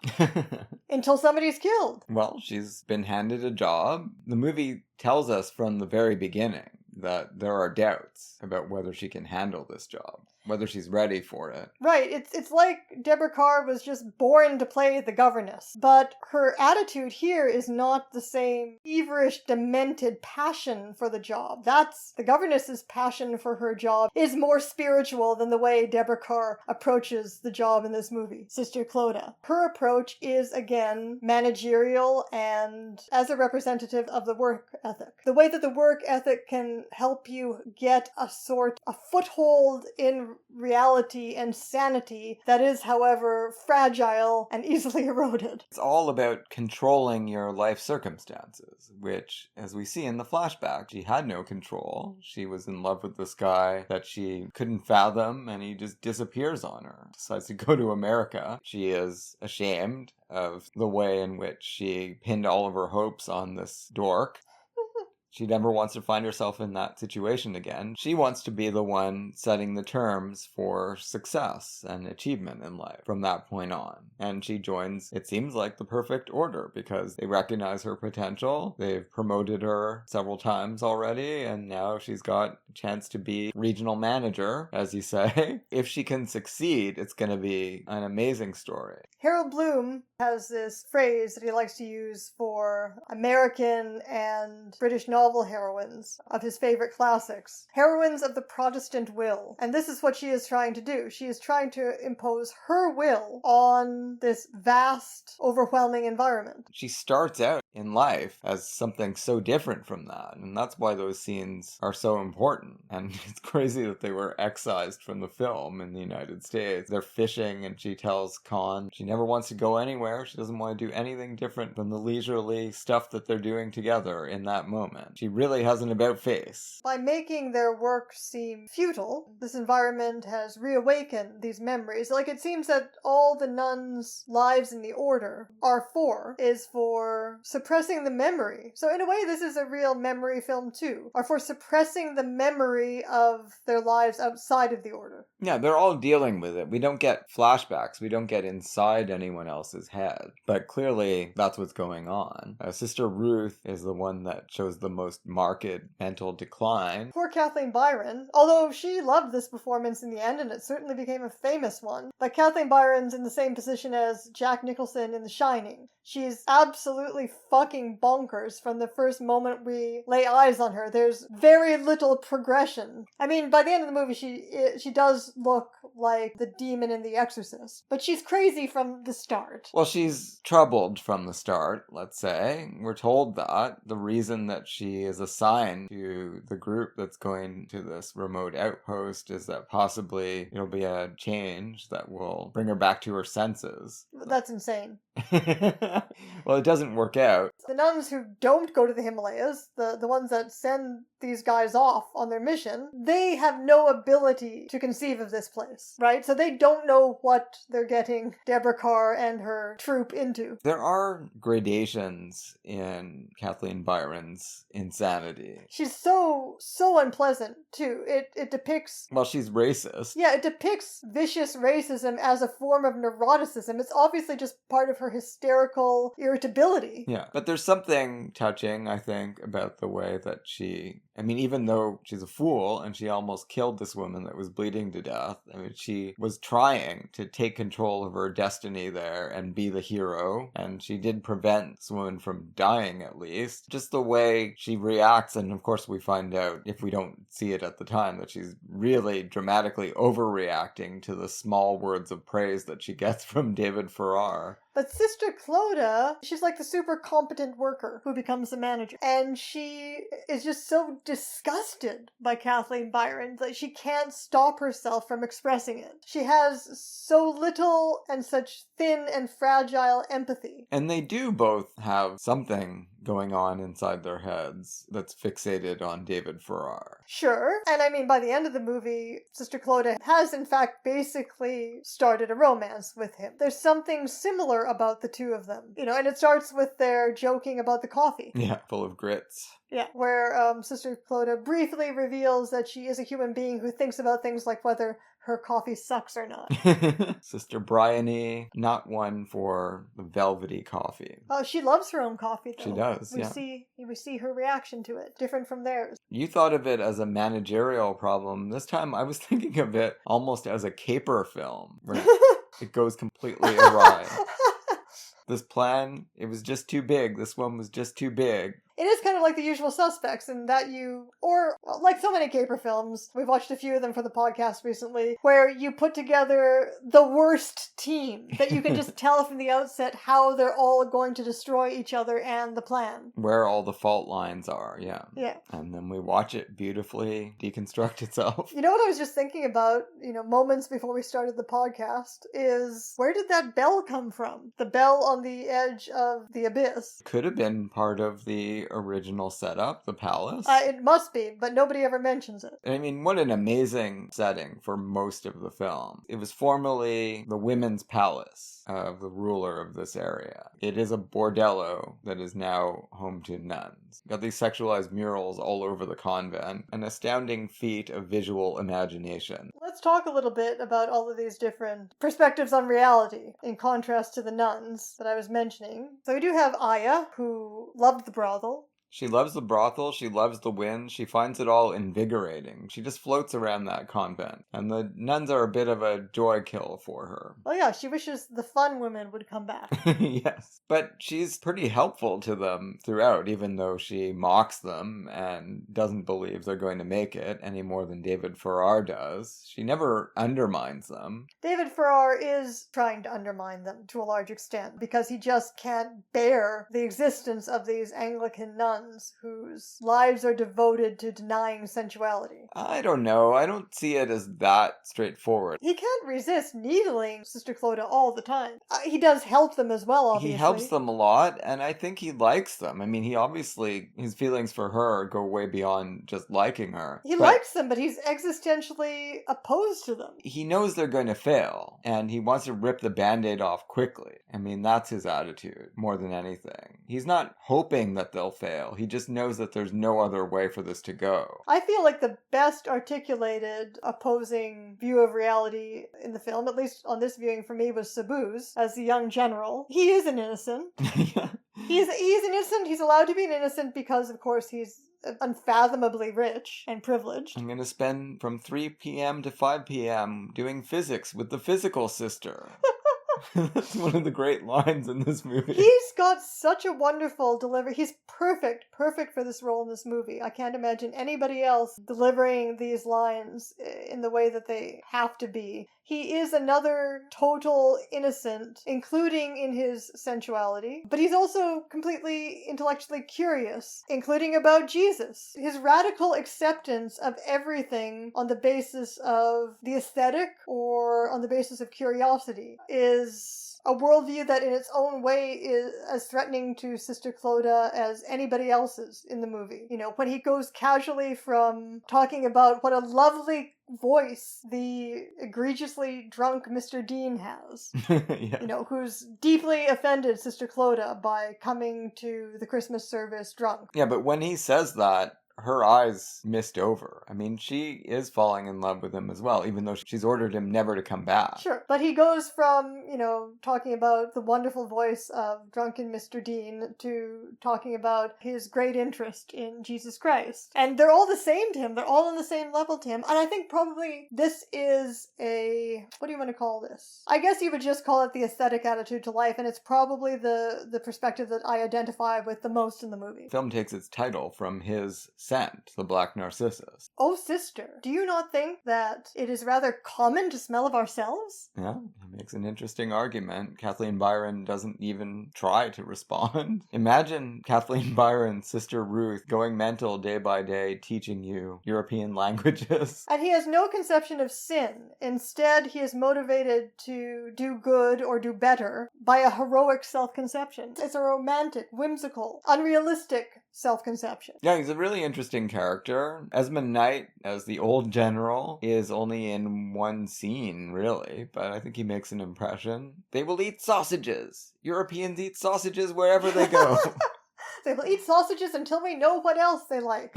Speaker 1: until somebody's killed.
Speaker 2: Well, she's been handed a job. The movie tells us from the very beginning that there are doubts about whether she can handle this job, whether she's ready for it.
Speaker 1: Right, it's like Deborah Kerr was just born to play the governess, but her attitude here is not the same feverish, demented passion for the job. That's the governess's passion for her job is more spiritual than the way Deborah Kerr approaches the job in this movie, Sister Clodagh. Her approach is, again, managerial and as a representative of the work ethic. The way that the work ethic can help you get a foothold in reality and sanity that is, however, fragile and easily eroded.
Speaker 2: It's all about controlling your life circumstances, which, as we see in the flashback, she had no control. She was in love with this guy that she couldn't fathom, and he just disappears on her. Decides to go to America. She is ashamed of the way in which she pinned all of her hopes on this dork. She never wants to find herself in that situation again. She wants to be the one setting the terms for success and achievement in life from that point on. And she joins, it seems like, the perfect order because they recognize her potential. They've promoted her several times already, and now she's got a chance to be regional manager, as you say. If she can succeed, it's going to be an amazing story.
Speaker 1: Harold Bloom has this phrase that he likes to use for American and British novel heroines of his favorite classics. Heroines of the Protestant will. And this is what she is trying to do. She is trying to impose her will on this vast, overwhelming environment.
Speaker 2: She starts out in life as something so different from that, and that's why those scenes are so important. And it's crazy that they were excised from the film in the United States. They're fishing, and she tells Con she never wants to go anywhere. She doesn't want to do anything different than the leisurely stuff that they're doing together in that moment. She really has an about face.
Speaker 1: By making their work seem futile, this environment has reawakened these memories. Like, it seems that all the nuns' lives in the order are for suppressing the memory. So in a way, this is a real memory film too, or for suppressing the memory of their lives outside of the order.
Speaker 2: Yeah, they're all dealing with it. We don't get flashbacks. We don't get inside anyone else's head. But clearly, that's what's going on. Sister Ruth is the one that shows the most marked mental decline.
Speaker 1: Poor Kathleen Byron, although she loved this performance in the end, and it certainly became a famous one. But Kathleen Byron's in the same position as Jack Nicholson in The Shining. She's absolutely fucking bonkers from the first moment we lay eyes on her. There's very little progression. I mean, by the end of the movie, she does look like the demon in The Exorcist. But she's crazy from the start.
Speaker 2: Well, she's troubled from the start, let's say. We're told that. The reason that she is assigned to the group that's going to this remote outpost is that possibly it'll be a change that will bring her back to her senses.
Speaker 1: That's insane.
Speaker 2: Well, it doesn't work out.
Speaker 1: The nuns who don't go to the Himalayas, the ones that send these guys off on their mission, they have no ability to conceive of this place, right? So they don't know what they're getting Deborah Kerr and her troop into.
Speaker 2: There are gradations in Kathleen Byron's insanity.
Speaker 1: She's so unpleasant, too. It depicts...
Speaker 2: Well, she's racist.
Speaker 1: Yeah, it depicts vicious racism as a form of neuroticism. It's obviously just part of her hysterical irritability.
Speaker 2: Yeah, but there's something touching, I think, about the way that she... I mean, even though she's a fool and she almost killed this woman that was bleeding to death, I mean, she was trying to take control of her destiny there and be the hero, and she did prevent this woman from dying, at least. Just the way she reacts, and of course we find out, if we don't see it at the time, that she's really dramatically overreacting to the small words of praise that she gets from David Farrar.
Speaker 1: But Sister Clodagh, she's like the super competent worker who becomes the manager. And she is just so disgusted by Kathleen Byron that she can't stop herself from expressing it. She has so little and such thin and fragile empathy.
Speaker 2: And they do both have something going on inside their heads that's fixated on David Farrar.
Speaker 1: Sure. And I mean, by the end of the movie, Sister Clodagh has in fact basically started a romance with him. There's something similar about the two of them. You know, and it starts with their joking about the coffee.
Speaker 2: Yeah, full of grits.
Speaker 1: Yeah, where Sister Clodagh briefly reveals that she is a human being who thinks about things like whether her coffee sucks or not.
Speaker 2: Sister Bryony, not one for the velvety coffee.
Speaker 1: Oh, she loves her own coffee, though.
Speaker 2: She does,
Speaker 1: We see her reaction to it, different from theirs.
Speaker 2: You thought of it as a managerial problem. This time I was thinking of it almost as a caper film, where it goes completely awry. This plan, it was just too big. This one was just too big.
Speaker 1: it is kind of like The Usual Suspects in that like so many caper films, we've watched a few of them for the podcast recently, where you put together the worst team that you can just tell from the outset how they're all going to destroy each other and the plan.
Speaker 2: Where all the fault lines are, yeah.
Speaker 1: Yeah.
Speaker 2: And then we watch it beautifully deconstruct itself.
Speaker 1: You know what I was just thinking about, moments before we started the podcast, is where did that bell come from? The bell on the edge of the abyss.
Speaker 2: Could have been part of the original setup, the palace.
Speaker 1: It must be, but nobody ever mentions it.
Speaker 2: I mean, what an amazing setting for most of the film. It was formerly the women's palace of the ruler of this area. It is a bordello that is now home to nuns. Got these sexualized murals all over the convent, an astounding feat of visual imagination.
Speaker 1: Let's talk a little bit about all of these different perspectives on reality, in contrast to the nuns that I was mentioning. So we do have Aya, who loved the brothel.
Speaker 2: She loves the brothel, she loves the wind, she finds it all invigorating. She just floats around that convent, and the nuns are a bit of a joy kill for her.
Speaker 1: Oh yeah, she wishes the fun women would come back.
Speaker 2: Yes, but she's pretty helpful to them throughout, even though she mocks them and doesn't believe they're going to make it any more than David Farrar does. She never undermines them.
Speaker 1: David Farrar is trying to undermine them to a large extent, because he just can't bear the existence of these Anglican nuns whose lives are devoted to denying sensuality.
Speaker 2: I don't know. I don't see it as that straightforward.
Speaker 1: He can't resist needling Sister Clodagh all the time. He does help them as well, obviously.
Speaker 2: He helps them a lot, and I think he likes them. I mean, his feelings for her go way beyond just liking her.
Speaker 1: He likes them, but he's existentially opposed to them.
Speaker 2: He knows they're going to fail, and he wants to rip the Band-Aid off quickly. I mean, that's his attitude, more than anything. He's not hoping that they'll fail. He just knows that there's no other way for this to go.
Speaker 1: I feel like the best articulated opposing view of reality in the film, at least on this viewing for me, was Sabu's as the young general. He is an innocent.
Speaker 2: Yeah.
Speaker 1: He's an innocent. He's allowed to be an innocent because, of course, he's unfathomably rich and privileged.
Speaker 2: I'm going to spend from 3 p.m. to 5 p.m. doing physics with the physical sister. That's one of the great lines in this movie.
Speaker 1: He's got such a wonderful delivery. He's perfect for this role in this movie. I can't imagine anybody else delivering these lines in the way that they have to be. He is another total innocent, including in his sensuality, but he's also completely intellectually curious, including about Jesus. His radical acceptance of everything on the basis of the aesthetic or on the basis of curiosity is a worldview that in its own way is as threatening to Sister Clodagh as anybody else's in the movie. When he goes casually from talking about what a lovely voice the egregiously drunk Mr. Dean has,
Speaker 2: Yeah.
Speaker 1: Who's deeply offended Sister Clodagh by coming to the Christmas service drunk.
Speaker 2: Yeah, but when he says that, her eyes mist over. I mean, she is falling in love with him as well, even though she's ordered him never to come back.
Speaker 1: Sure, but he goes from, talking about the wonderful voice of drunken Mr. Dean to talking about his great interest in Jesus Christ. And they're all the same to him. They're all on the same level to him. And I think probably this is what do you want to call this? I guess you would just call it the aesthetic attitude to life, and it's probably the perspective that I identify with the most in the movie.
Speaker 2: The film takes its title from his scent, the Black Narcissus.
Speaker 1: Oh, sister, do you not think that it is rather common to smell of ourselves?
Speaker 2: Yeah, he makes an interesting argument. Kathleen Byron doesn't even try to respond. Imagine Kathleen Byron's sister Ruth going mental day by day teaching you European languages.
Speaker 1: And he has no conception of sin. Instead, he is motivated to do good or do better by a heroic self-conception. It's a romantic, whimsical, unrealistic self-conception.
Speaker 2: Yeah, he's a really interesting character. Esmond Knight, as the old general, is only in one scene, really, but I think he makes an impression. They will eat sausages. Europeans eat sausages wherever they go.
Speaker 1: They will eat sausages until we know what else they like.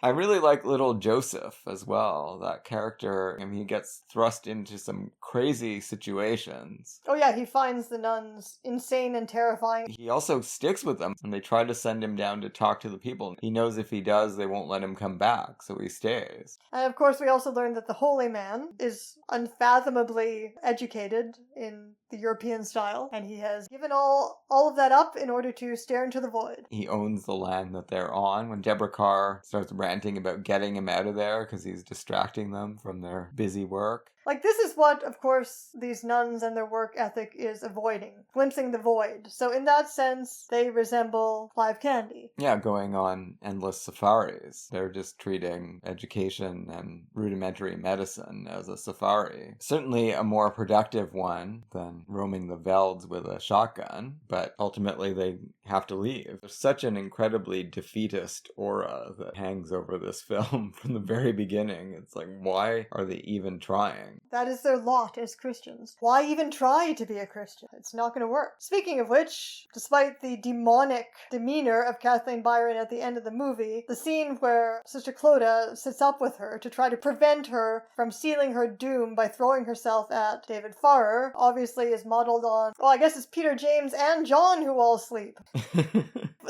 Speaker 2: I really like little Joseph as well. That character, he gets thrust into some crazy situations.
Speaker 1: Oh yeah, he finds the nuns insane and terrifying.
Speaker 2: He also sticks with them, and they try to send him down to talk to the people. He knows if he does, they won't let him come back, so he stays.
Speaker 1: And of course, we also learn that the holy man is unfathomably educated in the European style, and he has given all of that up in order to stare into the void.
Speaker 2: He owns the land that they're on. When Deborah Kerr starts ranting about getting him out of there because he's distracting them from their busy work.
Speaker 1: Like, this is what, of course, these nuns and their work ethic is avoiding. Glimpsing the void. So in that sense, they resemble Clive Candy.
Speaker 2: Yeah, going on endless safaris. They're just treating education and rudimentary medicine as a safari. Certainly a more productive one than roaming the velds with a shotgun, but ultimately they have to leave. There's such an incredibly defeatist aura that hangs over this film from the very beginning. It's like, why are they even trying?
Speaker 1: That is their lot as Christians. Why even try to be a Christian? It's not going to work. Speaking of which, despite the demonic demeanor of Kathleen Byron at the end of the movie, the scene where Sister Clodagh sits up with her to try to prevent her from sealing her doom by throwing herself at David Farrer obviously is modeled on, well, I guess it's Peter, James, and John who all sleep.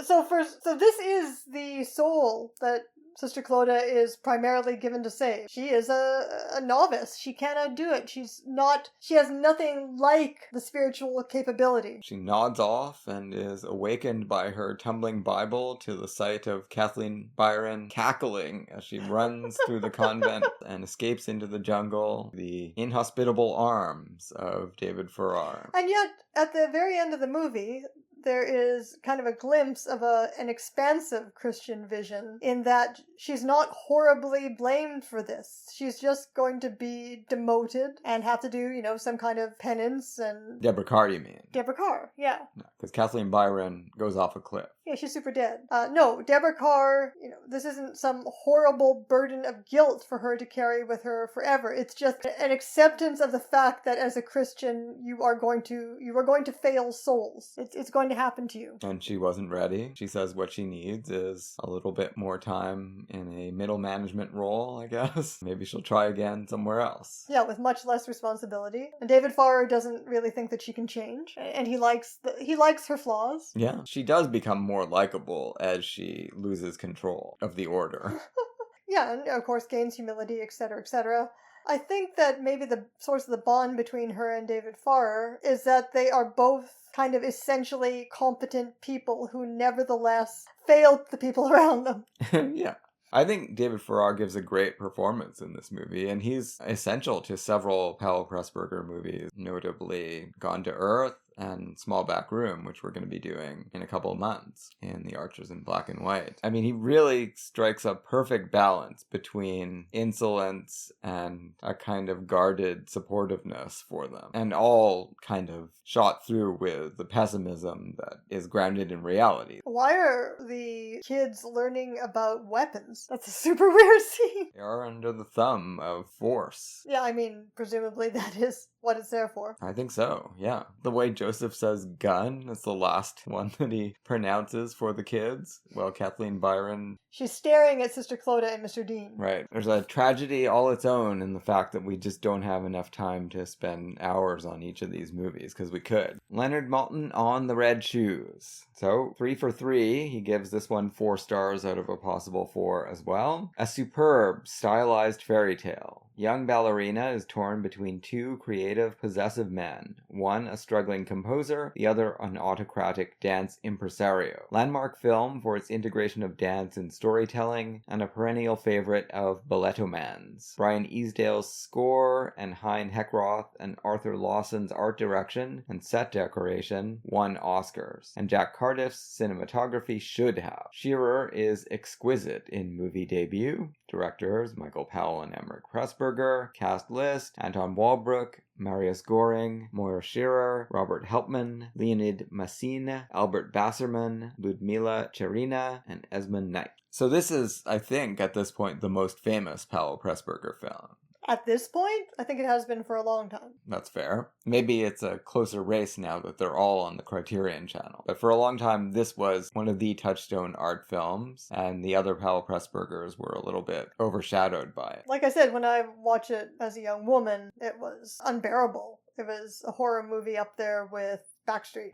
Speaker 1: So this is the soul that Sister Clodagh is primarily given to save. She is a novice. She cannot do it. She has nothing like the spiritual capability.
Speaker 2: She nods off and is awakened by her tumbling Bible to the sight of Kathleen Byron cackling as she runs through the convent and escapes into the jungle, the inhospitable arms of David Farrar.
Speaker 1: And yet, at the very end of the movie, there is kind of a glimpse of an expansive Christian vision in that she's not horribly blamed for this. She's just going to be demoted and have to do, some kind of penance and...
Speaker 2: Deborah Kerr, you mean?
Speaker 1: Deborah Kerr, yeah.
Speaker 2: Because Kathleen Byron goes off a cliff.
Speaker 1: Yeah, she's super dead. No, Deborah Kerr, this isn't some horrible burden of guilt for her to carry with her forever. It's just an acceptance of the fact that as a Christian, you are going to fail souls. It's going to happen to you.
Speaker 2: And she wasn't ready. She says what she needs is a little bit more time in a middle management role, I guess. Maybe she'll try again somewhere else.
Speaker 1: Yeah, with much less responsibility. And David Farrar doesn't really think that she can change, and he likes her flaws.
Speaker 2: Yeah, she does become more likable as she loses control of the order.
Speaker 1: Yeah, and of course gains humility, etc., etc. I think that maybe the source of the bond between her and David Farrar is that they are both kind of essentially competent people who nevertheless failed the people around them.
Speaker 2: Yeah. I think David Farrar gives a great performance in this movie, and he's essential to several Powell Pressburger movies, notably Gone to Earth and Small Back Room, which we're going to be doing in a couple of months in The Archers in Black and White. I mean, he really strikes a perfect balance between insolence and a kind of guarded supportiveness for them, and all kind of shot through with the pessimism that is grounded in reality.
Speaker 1: Why are the kids learning about weapons? That's a super weird scene.
Speaker 2: They are under the thumb of force.
Speaker 1: Yeah, I mean, presumably that is what it's there for.
Speaker 2: I think so, yeah. The way Joseph says gun, that's the last one that he pronounces for the kids. Well, Kathleen Byron...
Speaker 1: She's staring at Sister Clodagh and Mr. Dean.
Speaker 2: Right. There's a tragedy all its own in the fact that we just don't have enough time to spend hours on each of these movies, because we could. Leonard Maltin on The Red Shoes. So, 3 for 3. He gives this one 4 stars out of a possible 4 as well. A superb, stylized fairy tale. Young ballerina is torn between two creative, possessive men. One a struggling composer, the other an autocratic dance impresario. Landmark film for its integration of dance and storytelling, and a perennial favorite of balletomans. Brian Easdale's score and Hein Heckroth and Arthur Lawson's art direction and set decoration won Oscars, and Jack Cardiff's cinematography should have. Shearer is exquisite in movie debut. Directors Michael Powell and Emeric Pressburger. Cast list: Anton Walbrook, Marius Goring, Moira Shearer, Robert Helpman, Leonid Massine, Albert Basserman, Ludmila Cherina, and Esmond Knight. So this is, I think, at this point, the most famous Powell Pressburger film.
Speaker 1: At this point, I think it has been for a long time.
Speaker 2: That's fair. Maybe it's a closer race now that they're all on the Criterion channel. But for a long time, this was one of the touchstone art films, and the other Powell Pressburgers were a little bit overshadowed by it.
Speaker 1: Like I said, when I watched it as a young woman, it was unbearable. It was a horror movie up there with backstreet.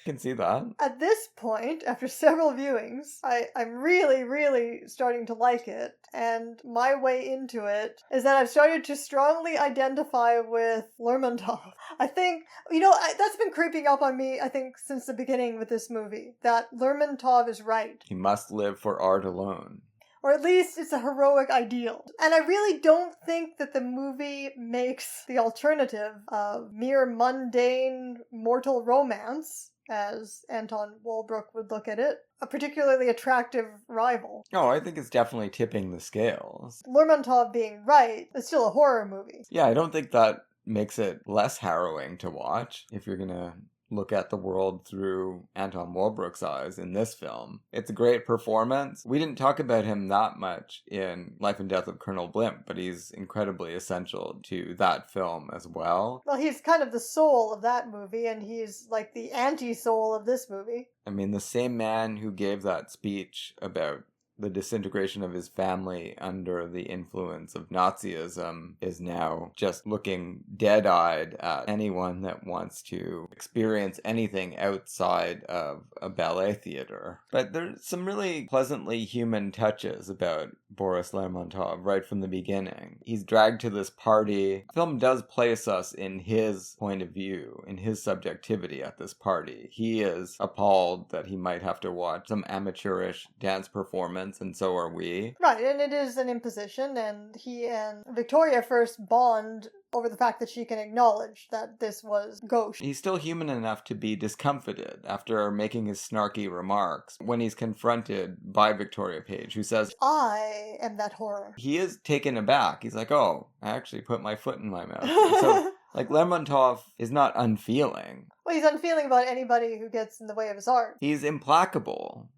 Speaker 2: Can see that.
Speaker 1: At this point, after several viewings, I'm really, really starting to like it, and my way into it is that I've started to strongly identify with Lermontov. I think, that's been creeping up on me, I think, since the beginning with this movie, that Lermontov is right.
Speaker 2: He must live for art alone.
Speaker 1: Or at least it's a heroic ideal. And I really don't think that the movie makes the alternative of mere mundane mortal romance, as Anton Walbrook would look at it, a particularly attractive rival.
Speaker 2: Oh, I think it's definitely tipping the scales.
Speaker 1: Lermontov being right, it's still a horror movie.
Speaker 2: Yeah, I don't think that makes it less harrowing to watch if you're gonna look at the world through Anton Walbrook's eyes in this film. It's a great performance. We didn't talk about him that much in Life and Death of Colonel Blimp, but he's incredibly essential to that film as well.
Speaker 1: Well, he's kind of the soul of that movie, and he's like the anti-soul of this movie.
Speaker 2: I mean, the same man who gave that speech about the disintegration of his family under the influence of Nazism is now just looking dead-eyed at anyone that wants to experience anything outside of a ballet theater. But there's some really pleasantly human touches about Boris Lermontov right from the beginning. He's dragged to this party. The film does place us in his point of view, in his subjectivity at this party. He is appalled that he might have to watch some amateurish dance performance, and so are we.
Speaker 1: Right, and it is an imposition, and he and Victoria first bond over the fact that she can acknowledge that this was gauche.
Speaker 2: He's still human enough to be discomfited after making his snarky remarks when he's confronted by Victoria Page, who says,
Speaker 1: I am that horror.
Speaker 2: He is taken aback. He's like, oh, I actually put my foot in my mouth. So, like, Lermontov is not unfeeling.
Speaker 1: Well, he's unfeeling about anybody who gets in the way of his art.
Speaker 2: He's implacable.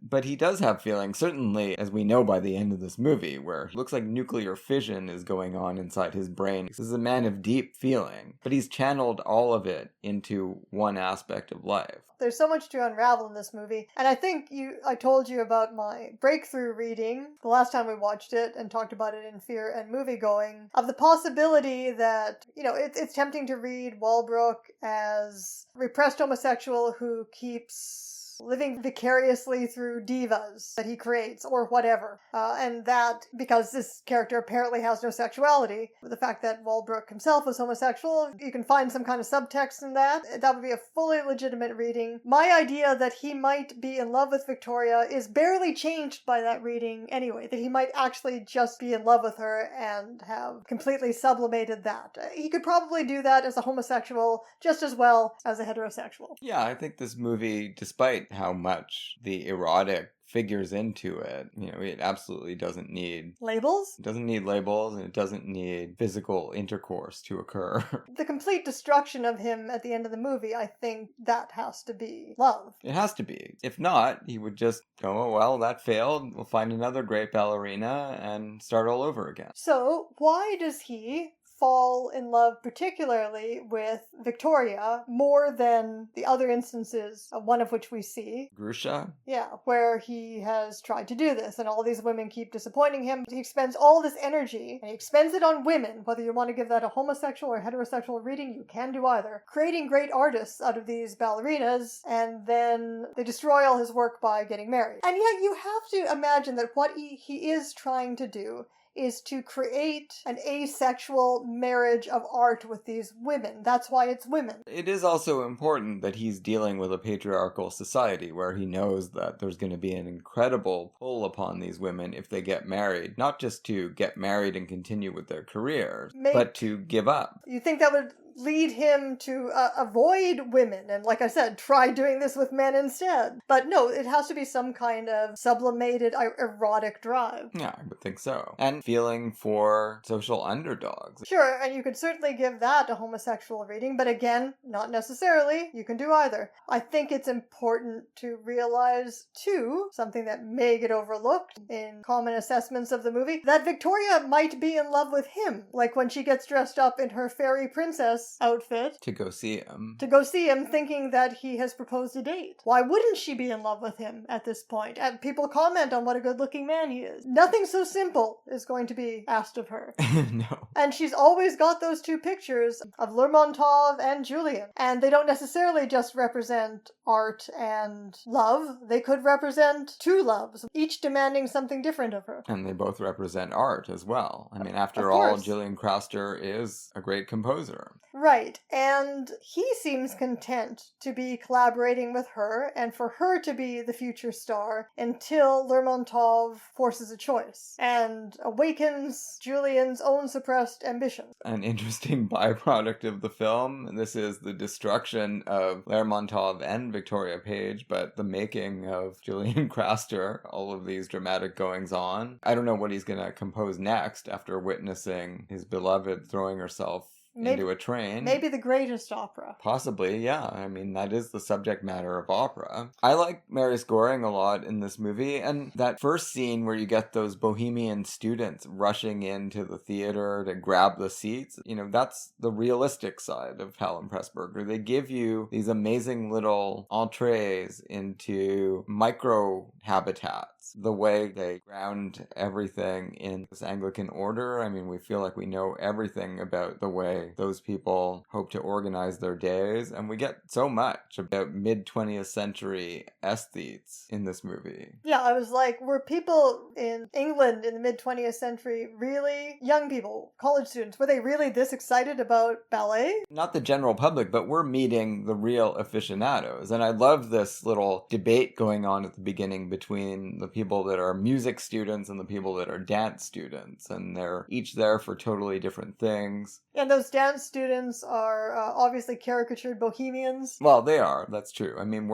Speaker 2: But he does have feelings, certainly, as we know by the end of this movie, where it looks like nuclear fission is going on inside his brain. This is a man of deep feeling, but he's channeled all of it into one aspect of life.
Speaker 1: There's so much to unravel in this movie, and I think I told you about my breakthrough reading the last time we watched it and talked about it in Fear and Moviegoing, of the possibility that, it's tempting to read Walbrook as repressed homosexual who keeps living vicariously through divas that he creates, or whatever. And that, because this character apparently has no sexuality, the fact that Walbrook himself was homosexual, you can find some kind of subtext in that. That would be a fully legitimate reading. My idea that he might be in love with Victoria is barely changed by that reading anyway, that he might actually just be in love with her and have completely sublimated that. He could probably do that as a homosexual just as well as a heterosexual.
Speaker 2: Yeah, I think this movie, despite how much the erotic figures into it, it absolutely doesn't need
Speaker 1: labels.
Speaker 2: It doesn't need labels, and it doesn't need physical intercourse to occur.
Speaker 1: The complete destruction of him at the end of the movie, I think that has to be love.
Speaker 2: It has to be. If not, he would just go, oh, well, that failed. We'll find another great ballerina and start all over again.
Speaker 1: So why does he fall in love particularly with Victoria more than the other instances, one of which we see?
Speaker 2: Grusha?
Speaker 1: Yeah, where he has tried to do this and all these women keep disappointing him. He expends all this energy, and he expends it on women, whether you want to give that a homosexual or heterosexual reading, you can do either, creating great artists out of these ballerinas, and then they destroy all his work by getting married. And yet you have to imagine that what he is trying to do is to create an asexual marriage of art with these women. That's why it's women.
Speaker 2: It is also important that he's dealing with a patriarchal society where he knows that there's going to be an incredible pull upon these women if they get married. Not just to get married and continue with their careers, but to give up.
Speaker 1: You think that would lead him to avoid women and, like I said, try doing this with men instead? But no, it has to be some kind of sublimated erotic drive.
Speaker 2: Yeah, I would think so. And feeling for social underdogs.
Speaker 1: Sure, and you could certainly give that a homosexual reading, but again, not necessarily. You can do either. I think it's important to realize, too, something that may get overlooked in common assessments of the movie, that Victoria might be in love with him. Like when she gets dressed up in her fairy princess dress outfit
Speaker 2: To go see him.
Speaker 1: thinking that he has proposed a date. Why wouldn't she be in love with him at this point? And people comment on what a good-looking man he is. Nothing so simple is going to be asked of her.
Speaker 2: No.
Speaker 1: And she's always got those two pictures of Lermontov and Julian. And they don't necessarily just represent art and love. They could represent two loves, each demanding something different of her.
Speaker 2: And they both represent art as well. I mean, after
Speaker 1: Of
Speaker 2: all,
Speaker 1: course.
Speaker 2: Gillian Craster is a great composer.
Speaker 1: Right, and he seems content to be collaborating with her and for her to be the future star until Lermontov forces a choice and awakens Julian's own suppressed ambitions.
Speaker 2: An interesting byproduct of the film. This is the destruction of Lermontov and Victoria Page, but the making of Gillian Craster, all of these dramatic goings on. I don't know what he's going to compose next after witnessing his beloved throwing herself into a train.
Speaker 1: Maybe the greatest opera.
Speaker 2: Possibly, yeah. I mean, that is the subject matter of opera. I like Marius Goring a lot in this movie, and that first scene where you get those bohemian students rushing into the theater to grab the seats, you know, that's the realistic side of Powell and Pressburger. They give you these amazing little entrees into micro habitats. The way they ground everything in this Anglican order, I mean, we feel like we know everything about the way those people hope to organize their days, and we get so much about mid-20th century aesthetes in this movie.
Speaker 1: Yeah, I was like, were people in England in the mid-20th century really, young people, college students, were they really this excited about ballet?
Speaker 2: Not the general public, but we're meeting the real aficionados, and I love this little debate going on at the beginning between the people that are music students and the people that are dance students, and they're each there for totally different things.
Speaker 1: And those dance students are obviously caricatured bohemians.
Speaker 2: Well, they are. That's true. I mean,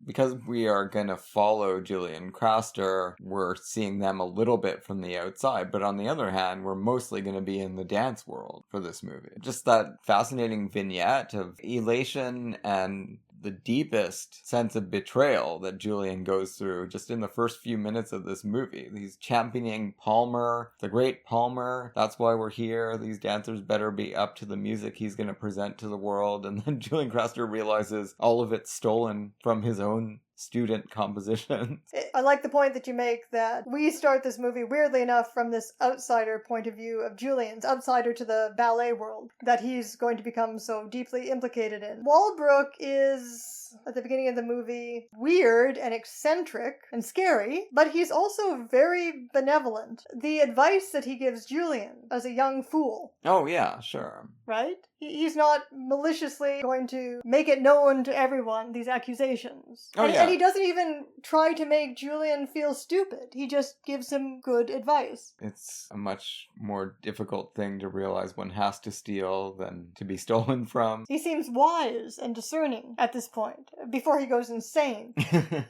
Speaker 2: because we are going to follow Gillian Craster, we're seeing them a little bit from the outside. But on the other hand, we're mostly going to be in the dance world for this movie. Just that fascinating vignette of elation and the deepest sense of betrayal that Julian goes through just in the first few minutes of this movie. He's championing Palmer, the great Palmer. That's why we're here. These dancers better be up to the music he's going to present to the world. And then Julian Craster realizes all of it's stolen from his own student compositions.
Speaker 1: I like the point that you make that we start this movie, weirdly enough, from this outsider point of view of Julian's, outsider to the ballet world, that he's going to become so deeply implicated in. Walbrook is, at the beginning of the movie, weird and eccentric and scary, but he's also very benevolent. The advice that he gives Julian as a young fool.
Speaker 2: Oh, yeah, sure.
Speaker 1: Right? He's not maliciously going to make it known to everyone, these accusations.
Speaker 2: Oh, yeah.
Speaker 1: And he doesn't even try to make Julian feel stupid. He just gives him good advice.
Speaker 2: It's a much more difficult thing to realize one has to steal than to be stolen from.
Speaker 1: He seems wise and discerning at this point, before he goes insane,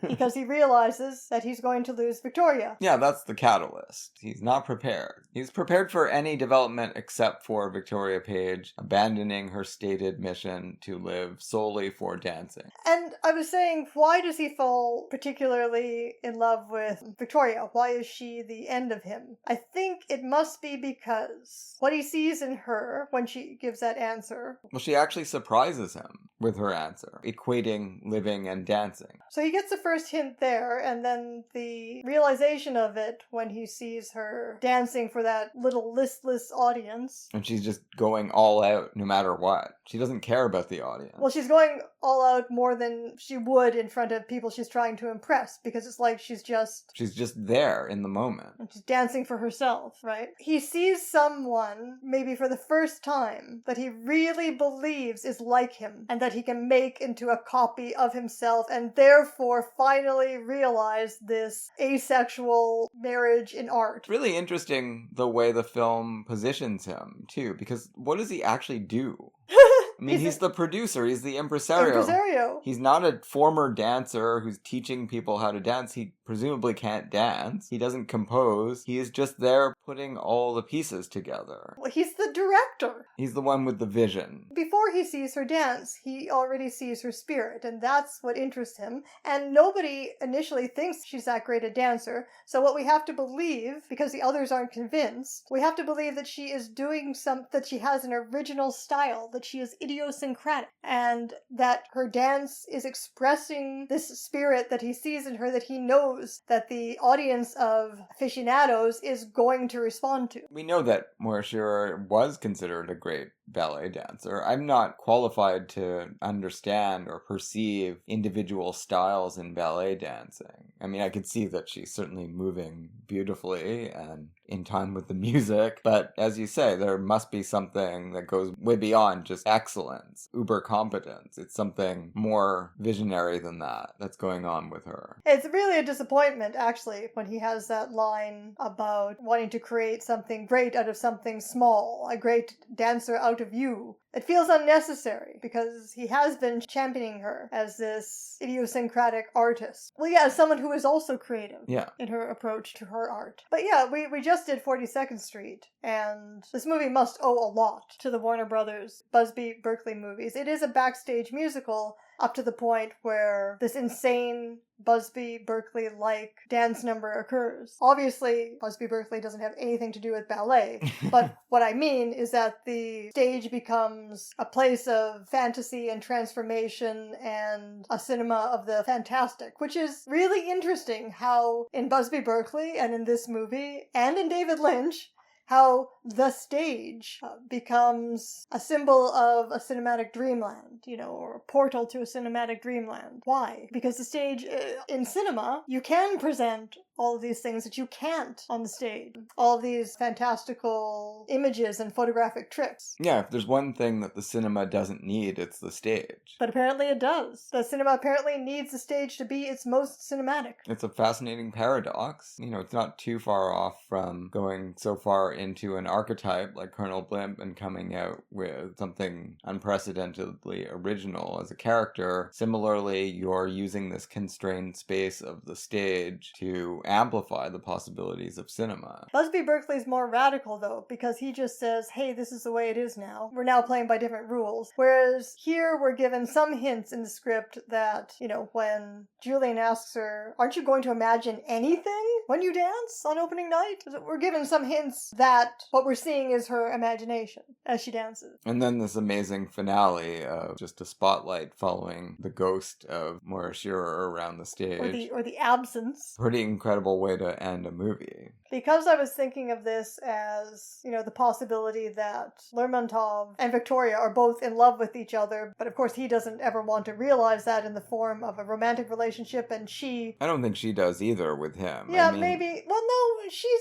Speaker 1: because he realizes that he's going to lose Victoria.
Speaker 2: Yeah, that's the catalyst. He's not prepared. He's prepared for any development except for Victoria Page abandoning her stated mission to live solely for dancing.
Speaker 1: And I was saying, why does he fall particularly in love with Victoria? Why is she the end of him? I think it must be because what he sees in her when she gives that answer.
Speaker 2: Well, she actually surprises him with her answer, equating living and dancing.
Speaker 1: So he gets the first hint there, and then the realization of it when he sees her dancing for that little listless audience.
Speaker 2: And she's just going all out no matter what. She doesn't care about the audience.
Speaker 1: Well, she's going all out more than she would in front of people she's trying to impress, because it's like she's just
Speaker 2: there in the moment.
Speaker 1: And she's dancing for herself, right? He sees someone, maybe for the first time, that he really believes is like him, and that he can make into a copy of himself, and therefore finally realize this asexual marriage in art.
Speaker 2: It's really interesting the way the film positions him, too, because what does he actually do? I mean, he's the producer. He's the impresario. He's not a former dancer who's teaching people how to dance. He presumably can't dance. He doesn't compose. He is just there putting all the pieces together.
Speaker 1: Well, he's the director.
Speaker 2: He's the one with the vision.
Speaker 1: Before he sees her dance, he already sees her spirit, and that's what interests him. And nobody initially thinks she's that great a dancer. So what we have to believe, because the others aren't convinced, we have to believe that she is doing that she has an original style, that she is idiosyncratic, and that her dance is expressing this spirit that he sees in her, that he knows that the audience of aficionados is going to respond to.
Speaker 2: We know that Moira Shearer was considered a great ballet dancer. I'm not qualified to understand or perceive individual styles in ballet dancing. I mean, I could see that she's certainly moving beautifully and in time with the music, but as you say, there must be something that goes way beyond just excellence, uber competence. It's something more visionary than that that's going on with her.
Speaker 1: It's really a disappointment, actually, when he has that line about wanting to create something great out of something small, a great dancer out of you. It feels unnecessary because he has been championing her as this idiosyncratic artist. Well, yeah, as someone who is also creative in her approach to her art. But yeah, we just did 42nd Street, and this movie must owe a lot to the Warner Brothers Busby Berkeley movies. It is a backstage musical up to the point where this insane Busby Berkeley-like dance number occurs. Obviously, Busby Berkeley doesn't have anything to do with ballet, but what I mean is that the stage becomes a place of fantasy and transformation and a cinema of the fantastic, which is really interesting how in Busby Berkeley and in this movie and in David Lynch, how the stage becomes a symbol of a cinematic dreamland, or a portal to a cinematic dreamland. Why? Because the stage, in cinema, you can present all of these things that you can't on the stage. All of these fantastical images and photographic tricks.
Speaker 2: Yeah, if there's one thing that the cinema doesn't need, it's the stage.
Speaker 1: But apparently it does. The cinema apparently needs the stage to be its most cinematic.
Speaker 2: It's a fascinating paradox. It's not too far off from going so far into an archetype like Colonel Blimp and coming out with something unprecedentedly original as a character. Similarly, you're using this constrained space of the stage to amplify the possibilities of cinema.
Speaker 1: Busby Berkeley's more radical, though, because he just says, hey, this is the way it is now. We're now playing by different rules. Whereas here we're given some hints in the script that, when Julian asks her, aren't you going to imagine anything when you dance on opening night? We're given some hints that what we're seeing is her imagination as she dances.
Speaker 2: And then this amazing finale of just a spotlight following the ghost of Moira Shearer around the stage.
Speaker 1: Or the absence.
Speaker 2: Pretty incredible way to end a movie.
Speaker 1: Because I was thinking of this as, the possibility that Lermontov and Victoria are both in love with each other, but of course he doesn't ever want to realize that in the form of a romantic relationship, and she...
Speaker 2: I don't think she does either with him.
Speaker 1: Yeah, maybe... Well, no, she's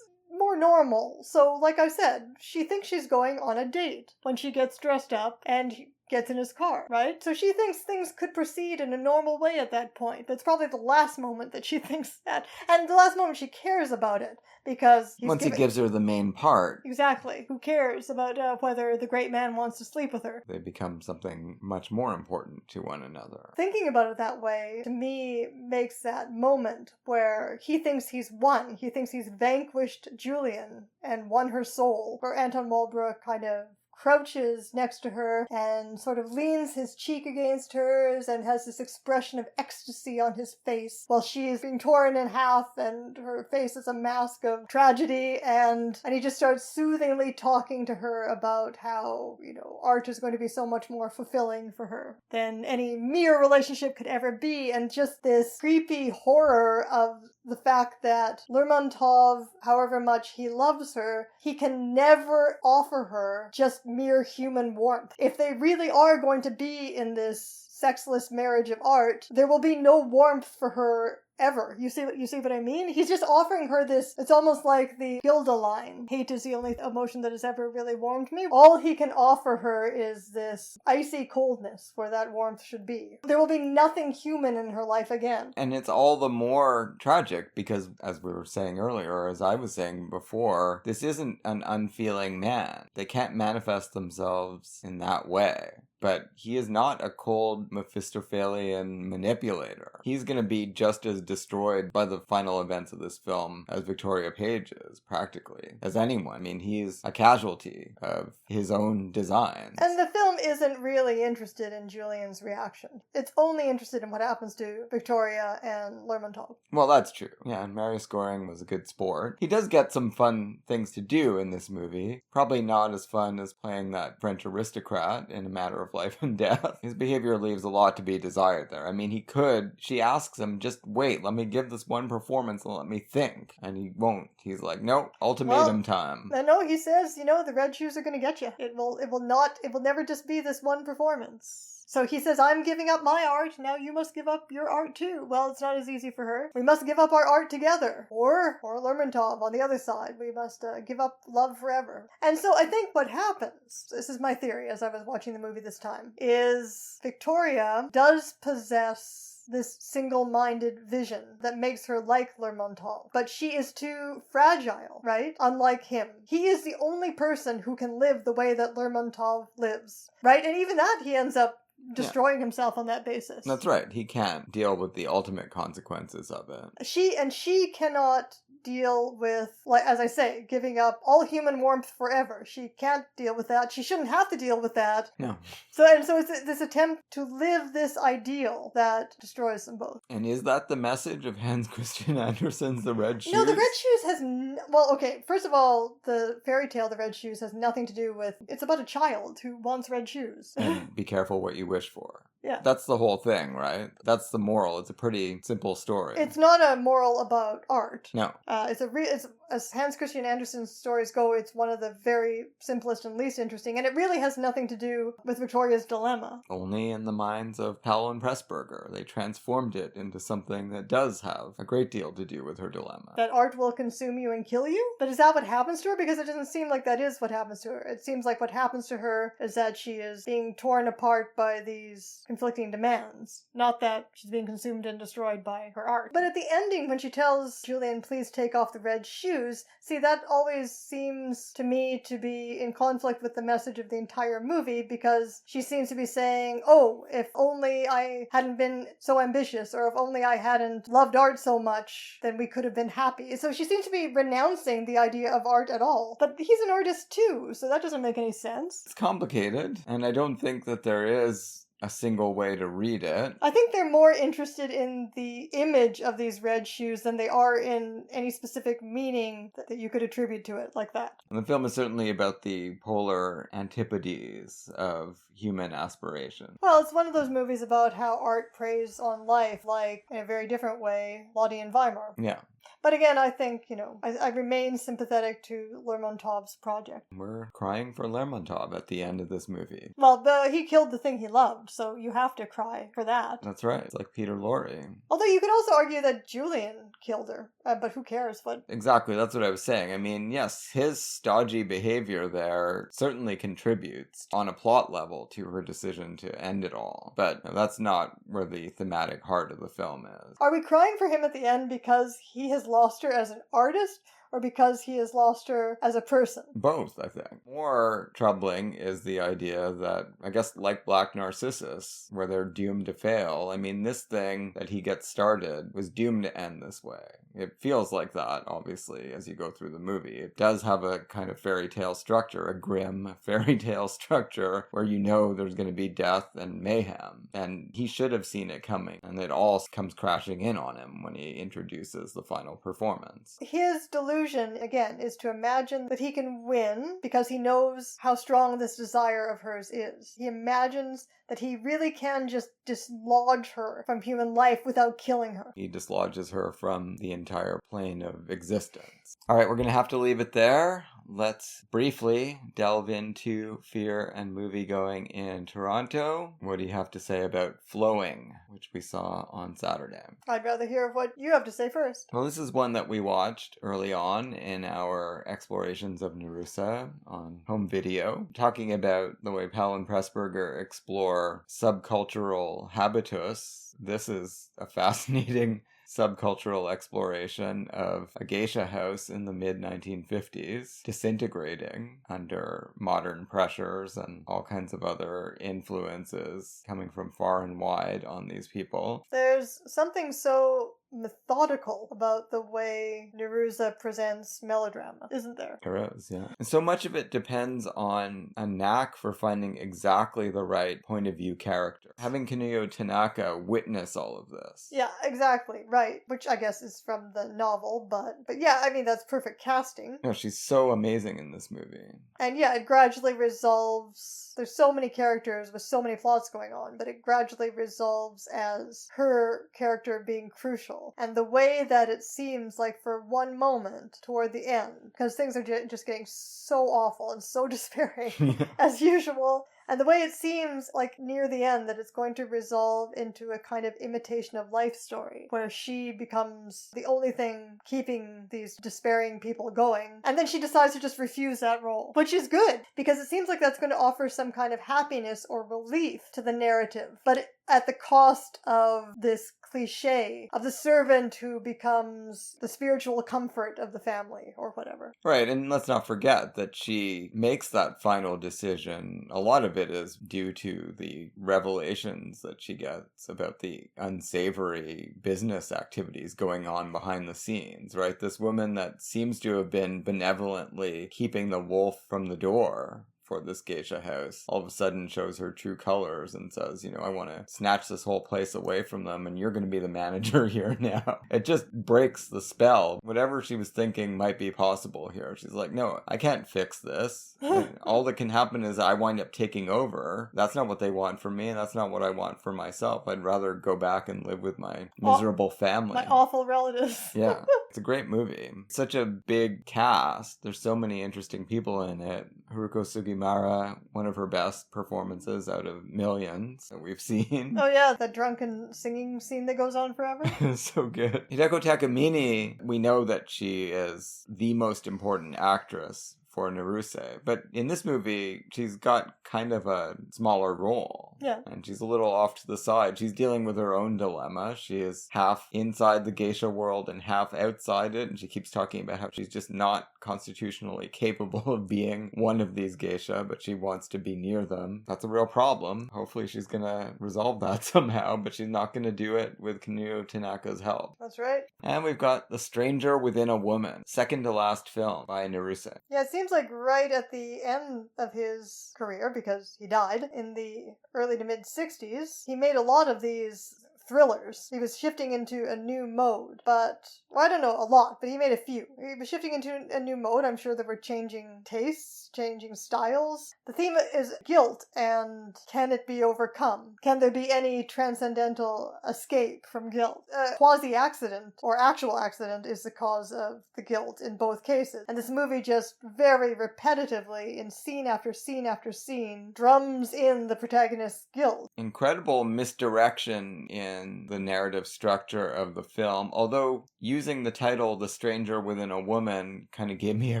Speaker 1: more normal. So, like I said, she thinks she's going on a date when she gets dressed up and gets in his car, right? So she thinks things could proceed in a normal way at that point. But it's probably the last moment that she thinks that. And the last moment she cares about it. Because
Speaker 2: once he gives her the main part.
Speaker 1: Exactly. Who cares about whether the great man wants to sleep with her?
Speaker 2: They become something much more important to one another.
Speaker 1: Thinking about it that way, to me, makes that moment where he thinks he's won. He thinks he's vanquished Julian and won her soul. Where Anton Walbrook kind of crouches next to her and sort of leans his cheek against hers and has this expression of ecstasy on his face while she is being torn in half and her face is a mask of tragedy, and he just starts soothingly talking to her about how, art is going to be so much more fulfilling for her than any mere relationship could ever be, and just this creepy horror of the fact that Lermontov, however much he loves her, he can never offer her just mere human warmth. If they really are going to be in this sexless marriage of art, there will be no warmth for her ever. You see what I mean? He's just offering her this, it's almost like the Gilda line. Hate is the only emotion that has ever really warmed me. All he can offer her is this icy coldness where that warmth should be. There will be nothing human in her life again.
Speaker 2: And it's all the more tragic because, as we were saying earlier, or as I was saying before, this isn't an unfeeling man. They can't manifest themselves in that way. But he is not a cold Mephistophelian manipulator. He's going to be just as destroyed by the final events of this film as Victoria Page is, practically, as anyone. I mean, he's a casualty of his own designs.
Speaker 1: And the film isn't really interested in Julian's reaction. It's only interested in what happens to Victoria and Lermontov.
Speaker 2: Well, that's true. Yeah, and Marius Goring was a good sport. He does get some fun things to do in this movie. Probably not as fun as playing that French aristocrat in A Matter of of life and death. His behavior leaves a lot to be desired there. I mean, he could. She asks him, just wait, let me give this one performance and let me think. And he won't. He's like, nope, ultimatum time.
Speaker 1: No, he says, the red shoes are going to get you. It will never just be this one performance. So he says, I'm giving up my art, now you must give up your art too. Well, it's not as easy for her. We must give up our art together. Or Lermontov on the other side. We must give up love forever. And so I think what happens, this is my theory as I was watching the movie this time, is Victoria does possess this single-minded vision that makes her like Lermontov. But she is too fragile, right? Unlike him. He is the only person who can live the way that Lermontov lives, right? And even that he ends up destroying himself on that basis.
Speaker 2: That's right. He can't deal with the ultimate consequences of it.
Speaker 1: She cannot deal with, like, as I say, giving up all human warmth forever. She can't deal with that. She shouldn't have to deal with that.
Speaker 2: No.
Speaker 1: So it's this attempt to live this ideal that destroys them both.
Speaker 2: And is that the message of Hans Christian Andersen's The Red Shoes?
Speaker 1: No, The Red Shoes has... Well, okay, first of all, the fairy tale The Red Shoes has nothing to do with... It's about a child who wants red shoes.
Speaker 2: And be careful what you wish for.
Speaker 1: Yeah.
Speaker 2: That's the whole thing, right? That's the moral. It's a pretty simple story.
Speaker 1: It's not a moral about art.
Speaker 2: No.
Speaker 1: It's as Hans Christian Andersen's stories go, it's one of the very simplest and least interesting, and it really has nothing to do with Victoria's dilemma.
Speaker 2: Only in the minds of Powell and Pressburger. They transformed it into something that does have a great deal to do with her dilemma.
Speaker 1: That art will consume you and kill you? But is that what happens to her? Because it doesn't seem like that is what happens to her. It seems like what happens to her is that she is being torn apart by these conflicting demands. Not that she's being consumed and destroyed by her art. But at the ending, when she tells Julian, please take off the red shoes, see, that always seems to me to be in conflict with the message of the entire movie, because she seems to be saying, oh, if only I hadn't been so ambitious, or if only I hadn't loved art so much, then we could have been happy. So she seems to be renouncing the idea of art at all. But he's an artist too, so that doesn't make any sense.
Speaker 2: It's complicated, and I don't think that there is a single way to read it.
Speaker 1: I think they're more interested in the image of these red shoes than they are in any specific meaning that you could attribute to it like that.
Speaker 2: And the film is certainly about the polar antipodes of human aspiration.
Speaker 1: Well, it's one of those movies about how art preys on life, like, in a very different way, Lottie and Weimar.
Speaker 2: Yeah.
Speaker 1: But again, I think, I remain sympathetic to Lermontov's project.
Speaker 2: We're crying for Lermontov at the end of this movie.
Speaker 1: Well, he killed the thing he loved, so you have to cry for that.
Speaker 2: That's right. It's like Peter Lorre.
Speaker 1: Although you could also argue that Julian killed her, but who cares?
Speaker 2: Exactly, that's what I was saying. I mean, yes, his stodgy behavior there certainly contributes on a plot level to her decision to end it all. But that's not where the thematic heart of the film is.
Speaker 1: Are we crying for him at the end because he has lost her as an artist, or because he has lost her as a person?
Speaker 2: Both, I think. More troubling is the idea that, I guess, like Black Narcissus, where they're doomed to fail. I mean, this thing that he gets started was doomed to end this way. It feels like that, obviously, as you go through the movie. It does have a kind of fairy tale structure, a grim fairy tale structure, where you know there's going to be death and mayhem. And he should have seen it coming, and it all comes crashing in on him when he introduces the final performance.
Speaker 1: His delusion, again, is to imagine that he can win because he knows how strong this desire of hers is. He imagines that he really can just dislodge her from human life without killing her.
Speaker 2: He dislodges her from the entire plane of existence. All right, we're going to have to leave it there. Let's briefly delve into Fear and Moviegoing in Toronto. What do you have to say about Flowing, which we saw on Saturday?
Speaker 1: I'd rather hear what you have to say first.
Speaker 2: Well, this is one that we watched early on in our explorations of Naruse on home video, talking about the way Powell and Pressburger explore subcultural habitus. This is a fascinating subcultural exploration of a geisha house in the mid-1950s, disintegrating under modern pressures and all kinds of other influences coming from far and wide on these people.
Speaker 1: There's something so methodical about the way Naruse presents melodrama, isn't there?
Speaker 2: There is, yeah. And so much of it depends on a knack for finding exactly the right point of view character. Having Kinuyo Tanaka witness all of this.
Speaker 1: Yeah, exactly, right. Which I guess is from the novel, but yeah, I mean, that's perfect casting.
Speaker 2: No, she's so amazing in this movie.
Speaker 1: And yeah, it gradually resolves. There's so many characters with so many plots going on, but it gradually resolves as her character being crucial. And the way that it seems like for one moment toward the end, because things are just getting so awful and so despairing as usual. And the way it seems like near the end that it's going to resolve into a kind of imitation of life story, where she becomes the only thing keeping these despairing people going. And then she decides to just refuse that role, which is good, because it seems like that's going to offer some kind of happiness or relief to the narrative. But at the cost of this cliche of the servant who becomes the spiritual comfort of the family or whatever.
Speaker 2: Right, and let's not forget that she makes that final decision. A lot of it is due to the revelations that she gets about the unsavory business activities going on behind the scenes, right? This woman that seems to have been benevolently keeping the wolf from the door for this geisha house, all of a sudden shows her true colors and says, I want to snatch this whole place away from them and you're going to be the manager here now. It just breaks the spell. Whatever she was thinking might be possible here. She's like, no, I can't fix this. All that can happen is I wind up taking over. That's not what they want for me, and that's not what I want for myself. I'd rather go back and live with my miserable family.
Speaker 1: My awful relatives.
Speaker 2: Yeah. It's a great movie. Such a big cast. There's so many interesting people in it. Haruko Sugimara, one of her best performances out of millions that we've seen.
Speaker 1: Oh yeah, the drunken singing scene that goes on forever.
Speaker 2: So good. Hideko Takamine, we know that she is the most important actress for Naruse, but in this movie she's got kind of a smaller role.
Speaker 1: Yeah.
Speaker 2: And she's a little off to the side. She's dealing with her own dilemma. She is half inside the geisha world and half outside it, and she keeps talking about how she's just not constitutionally capable of being one of these geisha, but she wants to be near them. That's a real problem. Hopefully she's gonna resolve that somehow, but she's not gonna do it with Kinuyo Tanaka's help.
Speaker 1: That's right.
Speaker 2: And we've got The Stranger Within a Woman, second to last film by Naruse.
Speaker 1: Yeah, it seems like right at the end of his career, because he died in the early to mid 60s, he made a lot of these thrillers. He was shifting into a new mode, but, well, I don't know a lot, but he made a few. He was shifting into a new mode. I'm sure there were changing tastes, changing styles. The theme is guilt, and can it be overcome? Can there be any transcendental escape from guilt? A quasi-accident, or actual accident, is the cause of the guilt in both cases. And this movie just very repetitively, in scene after scene after scene, drums in the protagonist's guilt.
Speaker 2: Incredible misdirection in the narrative structure of the film, although using the title The Stranger Within a Woman kind of gave me a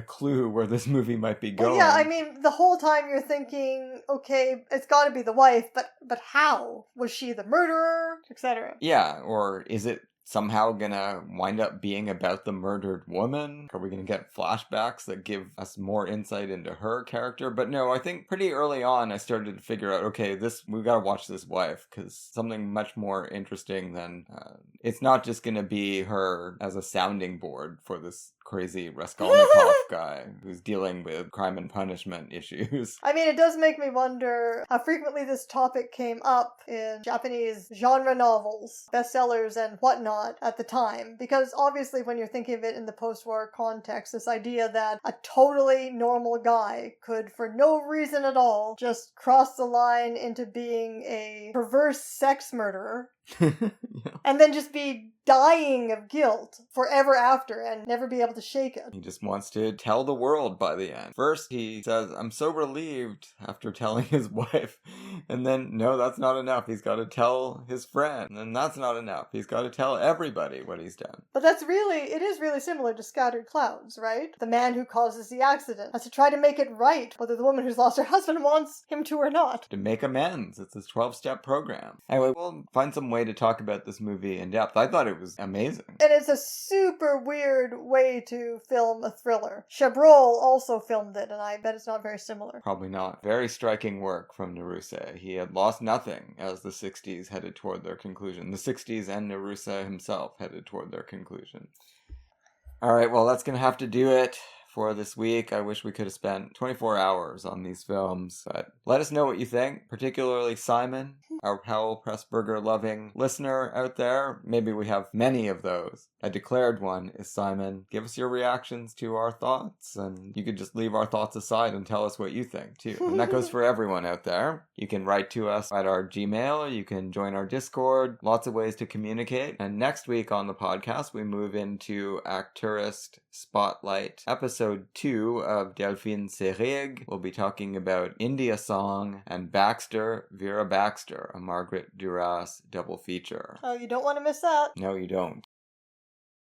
Speaker 2: clue where this movie might be going.
Speaker 1: Well, yeah, I mean, the whole time you're thinking, okay, it's got to be the wife, but how? Was she the murderer? Etc.
Speaker 2: Yeah, or is it somehow gonna wind up being about the murdered woman? Are we gonna get flashbacks that give us more insight into her character? But no, I think pretty early on I started to figure out, okay, we've got to watch this wife, because something much more interesting than it's not just gonna be her as a sounding board for this crazy Raskolnikov guy who's dealing with crime and punishment issues.
Speaker 1: I mean, it does make me wonder how frequently this topic came up in Japanese genre novels, bestsellers and whatnot at the time, because obviously when you're thinking of it in the post-war context, this idea that a totally normal guy could, for no reason at all, just cross the line into being a perverse sex murderer,
Speaker 2: Yeah.
Speaker 1: and then just be dying of guilt forever after and never be able to shake it.
Speaker 2: He just wants to tell the world by the end. First, he says, I'm so relieved, after telling his wife. And then, no, that's not enough. He's got to tell his friend. And then that's not enough. He's got to tell everybody what he's done.
Speaker 1: But it is really similar to Scattered Clouds, right? The man who causes the accident has to try to make it right, whether the woman who's lost her husband wants him to or not.
Speaker 2: To make amends. It's his 12-step program. Anyway, we'll find some way to talk about this movie in depth. I thought it it was amazing.
Speaker 1: And it's a super weird way to film a thriller. Chabrol also filmed it, and I bet it's not very similar.
Speaker 2: Probably not. Very striking work from Naruse. He had lost nothing as the 60s headed toward their conclusion. The 60s and Naruse himself headed toward their conclusion. All right, well, that's going to have to do it for this week. I wish we could have spent 24 hours on these films, but let us know what you think, particularly Simon, our Powell Pressburger loving listener out there. Maybe we have many of those. A declared one is Simon. Give us your reactions to our thoughts, and you could just leave our thoughts aside and tell us what you think, too. And that goes for everyone out there. You can write to us at our Gmail. You can join our Discord. Lots of ways to communicate. And next week on the podcast, we move into Actourist Spotlight, episode 2 of Delphine Seyrig. We'll be talking about India Song and Baxter, Vera Baxter, a Margaret Duras double feature.
Speaker 1: Oh, you don't want to miss that.
Speaker 2: No, you don't.